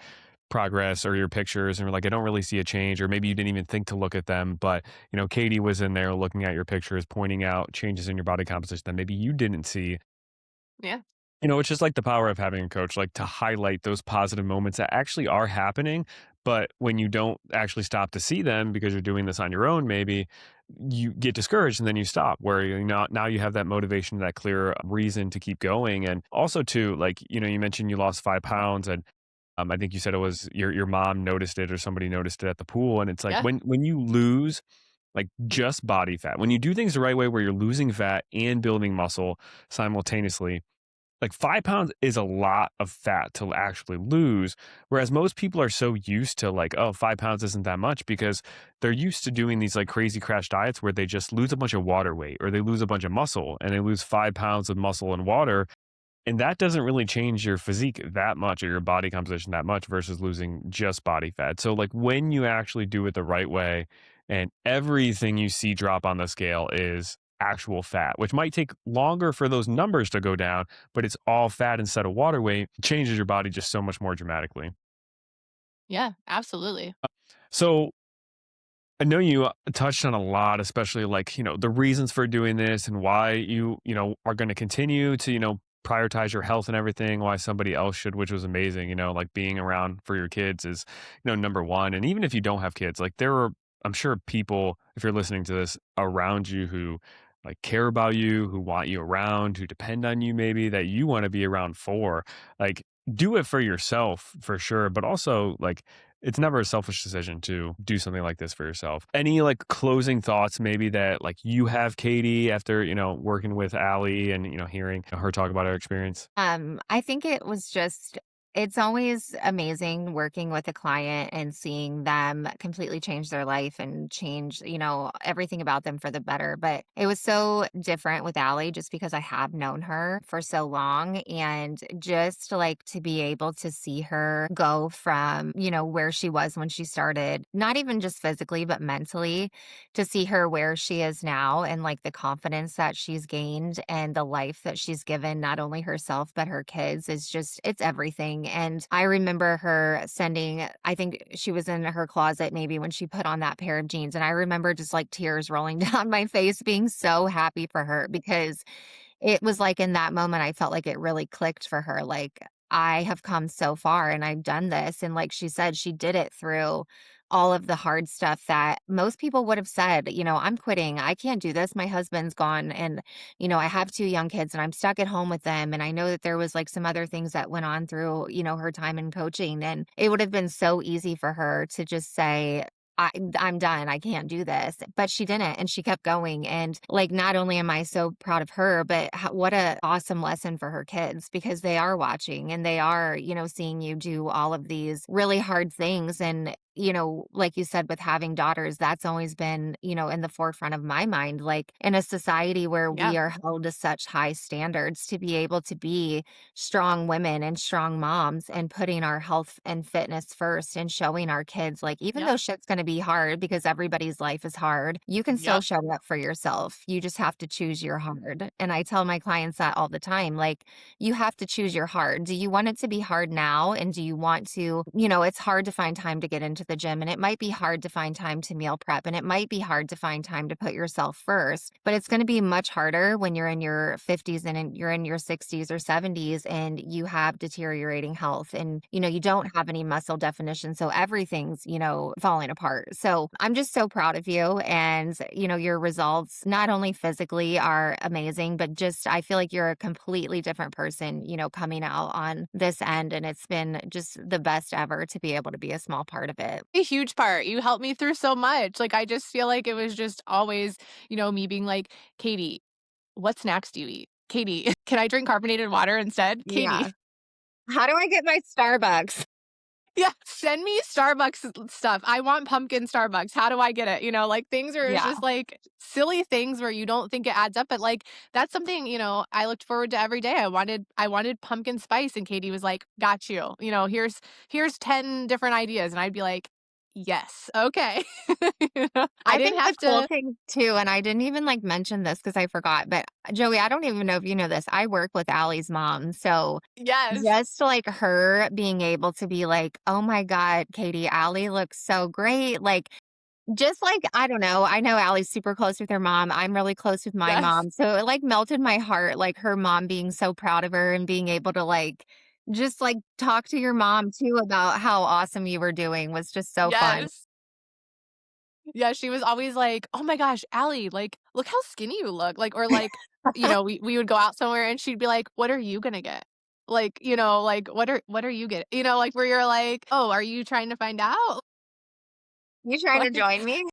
progress or your pictures and were like, I don't really see a change, or maybe you didn't even think to look at them. But, Katie was in there looking at your pictures, pointing out changes in your body composition that maybe you didn't see. Yeah. It's just like the power of having a coach, like to highlight those positive moments that actually are happening. But when you don't actually stop to see them because you're doing this on your own, maybe you get discouraged and then you stop, where now you have that motivation, that clear reason to keep going. And also too, like, you mentioned you lost 5 pounds, and I think you said it was your mom noticed it or somebody noticed it at the pool. And it's like Yeah. when you lose like just body fat, when you do things the right way, where you're losing fat and building muscle simultaneously, like 5 pounds is a lot of fat to actually lose. Whereas most people are so used to like, oh, 5 pounds isn't that much, because they're used to doing these like crazy crash diets where they just lose a bunch of water weight or they lose a bunch of muscle and they lose 5 pounds of muscle and water. And that doesn't really change your physique that much or your body composition that much versus losing just body fat. So like when you actually do it the right way and everything you see drop on the scale is actual fat, which might take longer for those numbers to go down, but it's all fat instead of water weight, changes your body just so much more dramatically. Yeah, absolutely. So I know you touched on a lot, especially like, the reasons for doing this and why you are going to continue to, prioritize your health and everything, why somebody else should, which was amazing, like being around for your kids is, number one. And even if you don't have kids, like there are, I'm sure people, if you're listening to this around you who like care about you, who want you around, who depend on you, maybe that you want to be around for, like, do it for yourself for sure. But also like, it's never a selfish decision to do something like this for yourself. Any like closing thoughts maybe that like you have, Katie, after, working with Allie and, hearing her talk about her experience? I think it's always amazing working with a client and seeing them completely change their life and change, everything about them for the better. But it was so different with Allie just because I have known her for so long. And just like to be able to see her go from, where she was when she started, not even just physically, but mentally, to see her where she is now and like the confidence that she's gained and the life that she's given not only herself but her kids is just it's everything. And I remember her sending, I think she was in her closet maybe when she put on that pair of jeans, and I remember just like tears rolling down my face being so happy for her because it was like in that moment, I felt like it really clicked for her, like, I have come so far and I've done this, and like she said, she did it through all of the hard stuff that most people would have said, "I'm quitting. I can't do this. My husband's gone, and, I have 2 young kids, and I'm stuck at home with them." And I know that there was, like, some other things that went on through, her time in coaching, and it would have been so easy for her to just say, I'm done. I can't do this. But she didn't, and she kept going. And like, not only am I so proud of her, but what a awesome lesson for her kids because they are watching and they are, seeing you do all of these really hard things. And like you said, with having daughters, that's always been, in the forefront of my mind. Like in a society where Yeah. we are held to such high standards, to be able to be strong women and strong moms and putting our health and fitness first and showing our kids, like, even Yep. though shit's going to be hard because everybody's life is hard, you can still Yep. show up for yourself. You just have to choose your hard. And I tell my clients that all the time. Like, you have to choose your hard. Do you want it to be hard now? And do you want to, it's hard to find time to get into the gym, and it might be hard to find time to meal prep, and it might be hard to find time to put yourself first, but it's going to be much harder when you're in your 50s and you're in your 60s or 70s and you have deteriorating health and, you don't have any muscle definition. So everything's, falling apart. So I'm just so proud of you. And, your results, not only physically are amazing, but just I feel like you're a completely different person, coming out on this end. And it's been just the best ever to be able to be a small part of it. A huge part. You helped me through so much. Like, I just feel like it was just always, me being like, "Katie, what snacks do you eat? Katie, can I drink carbonated water instead? Katie." Yeah. How do I get my Starbucks? Yeah, send me Starbucks stuff. I want pumpkin Starbucks. How do I get it? Like things are it's Yeah. just like silly things where you don't think it adds up, but like that's something, I looked forward to every day. I wanted pumpkin spice and Katie was like, "Got you. Here's 10 different ideas." And I'd be like, "Yes. Okay." I I didn't think the have cool to. thing too, and I didn't even like mention this because I forgot, but Joey, I don't even know if you know this. I work with Allie's mom. So Yes. just like her being able to be like, oh my God, Katie, Allie looks so great. Like, just like, I don't know. I know Allie's super close with her mom. I'm really close with my Yes. mom. So it like melted my heart, like her mom being so proud of her and being able to like just like talk to your mom too about how awesome you were doing was just so fun. Yes. Yeah, she was always like, "Oh my gosh, Allie, like, look how skinny you look." Like, or like, we would go out somewhere and she'd be like, "What are you gonna get?" Like, like, "What are you get?" Like, where you're like, "Oh, are you trying to find out?" You trying to Like, join me?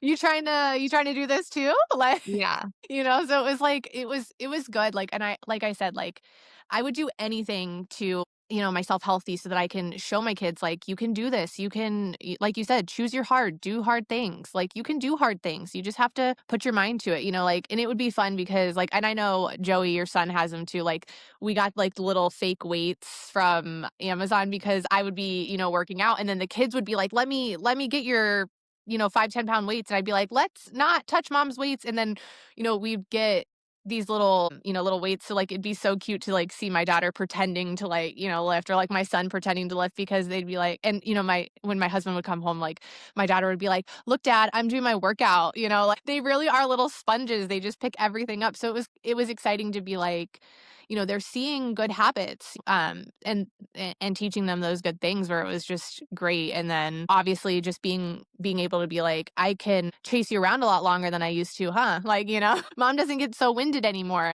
"You trying to do this too?" Like, Yeah. so it was like it was good, like, and I said, like, I would do anything to, myself healthy so that I can show my kids, like, "You can do this, you can" like you said, "Choose your hard, do hard things." Like, you can do hard things, you just have to put your mind to it, like and it would be fun because, like and I know Joey, your son, has them too, like, we got, like, the little fake weights from Amazon because I would be, working out, and then the kids would be like, let me get your 5, 10 pound weights, and I'd be like, let's not touch mom's weights. And then, we'd get these little weights. So like it'd be so cute to like see my daughter pretending to like, lift, or like my son pretending to lift, because they'd be like, and when my husband would come home, like my daughter would be like, look, dad, I'm doing my workout. Like they really are little sponges. They just pick everything up. So it was exciting to be like, they're seeing good habits, and teaching them those good things, where it was just great. And then obviously just being able to be like, I can chase you around a lot longer than I used to, huh? Like, mom doesn't get so winded anymore.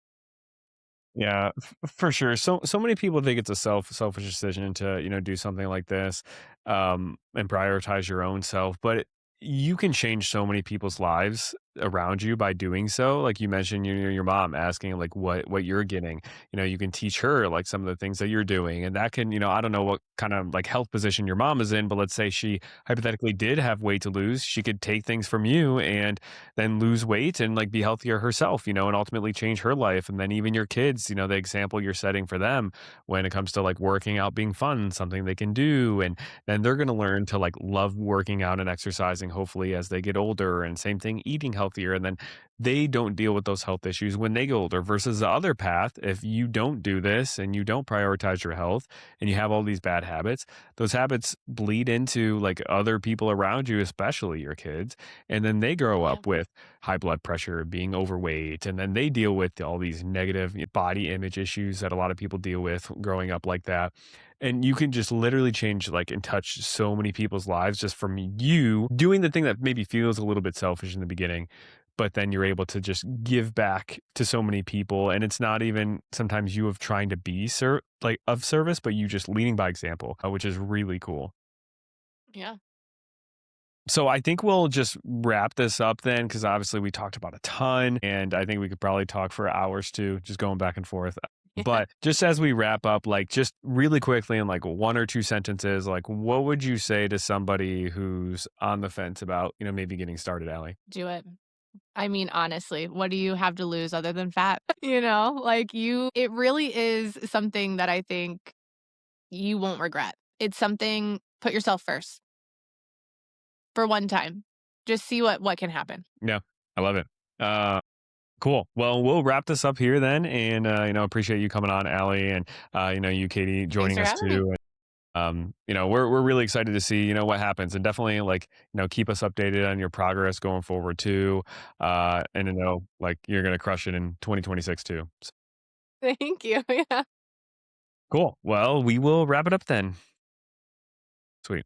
Yeah, for sure. So many people think it's a selfish decision to, do something like this, and prioritize your own self, but you can change so many people's lives around you by doing so. Like you mentioned, your mom asking like what you're getting. You can teach her like some of the things that you're doing, and that can, I don't know what kind of like health position your mom is in, but let's say she hypothetically did have weight to lose, she could take things from you and then lose weight and like be healthier herself, and ultimately change her life. And then even your kids, the example you're setting for them when it comes to like working out being fun, something they can do. And then they're going to learn to like love working out and exercising, hopefully, as they get older. And same thing, eating healthier. And then they don't deal with those health issues when they get older versus the other path. If you don't do this and you don't prioritize your health and you have all these bad habits, those habits bleed into like other people around you, especially your kids, and then they grow Yeah. up with high blood pressure, being overweight, and then they deal with all these negative body image issues that a lot of people deal with growing up like that. And you can just literally change like and touch so many people's lives just from you doing the thing that maybe feels a little bit selfish in the beginning, but then you're able to just give back to so many people. And it's not even sometimes you of trying to be like of service, but you just leading by example, which is really cool. Yeah. So I think we'll just wrap this up then, because obviously we talked about a ton, and I think we could probably talk for hours too, just going back and forth. Yeah. But just as we wrap up, like just really quickly in like one or two sentences, like what would you say to somebody who's on the fence about, maybe getting started, Allie? Do it. I mean, honestly, what do you have to lose other than fat? Like it really is something that I think you won't regret. It's something, put yourself first for one time. Just see what can happen. Yeah, I love it. Uh, cool. Well, we'll wrap this up here then, and appreciate you coming on, Allie, and you, Katie, Thanks joining for us having me. too. We're really excited to see, what happens, and definitely like, keep us updated on your progress going forward too. And to know like you're gonna crush it in 2026 too. So, Thank you. Yeah. cool. Well, we will wrap it up then. Sweet.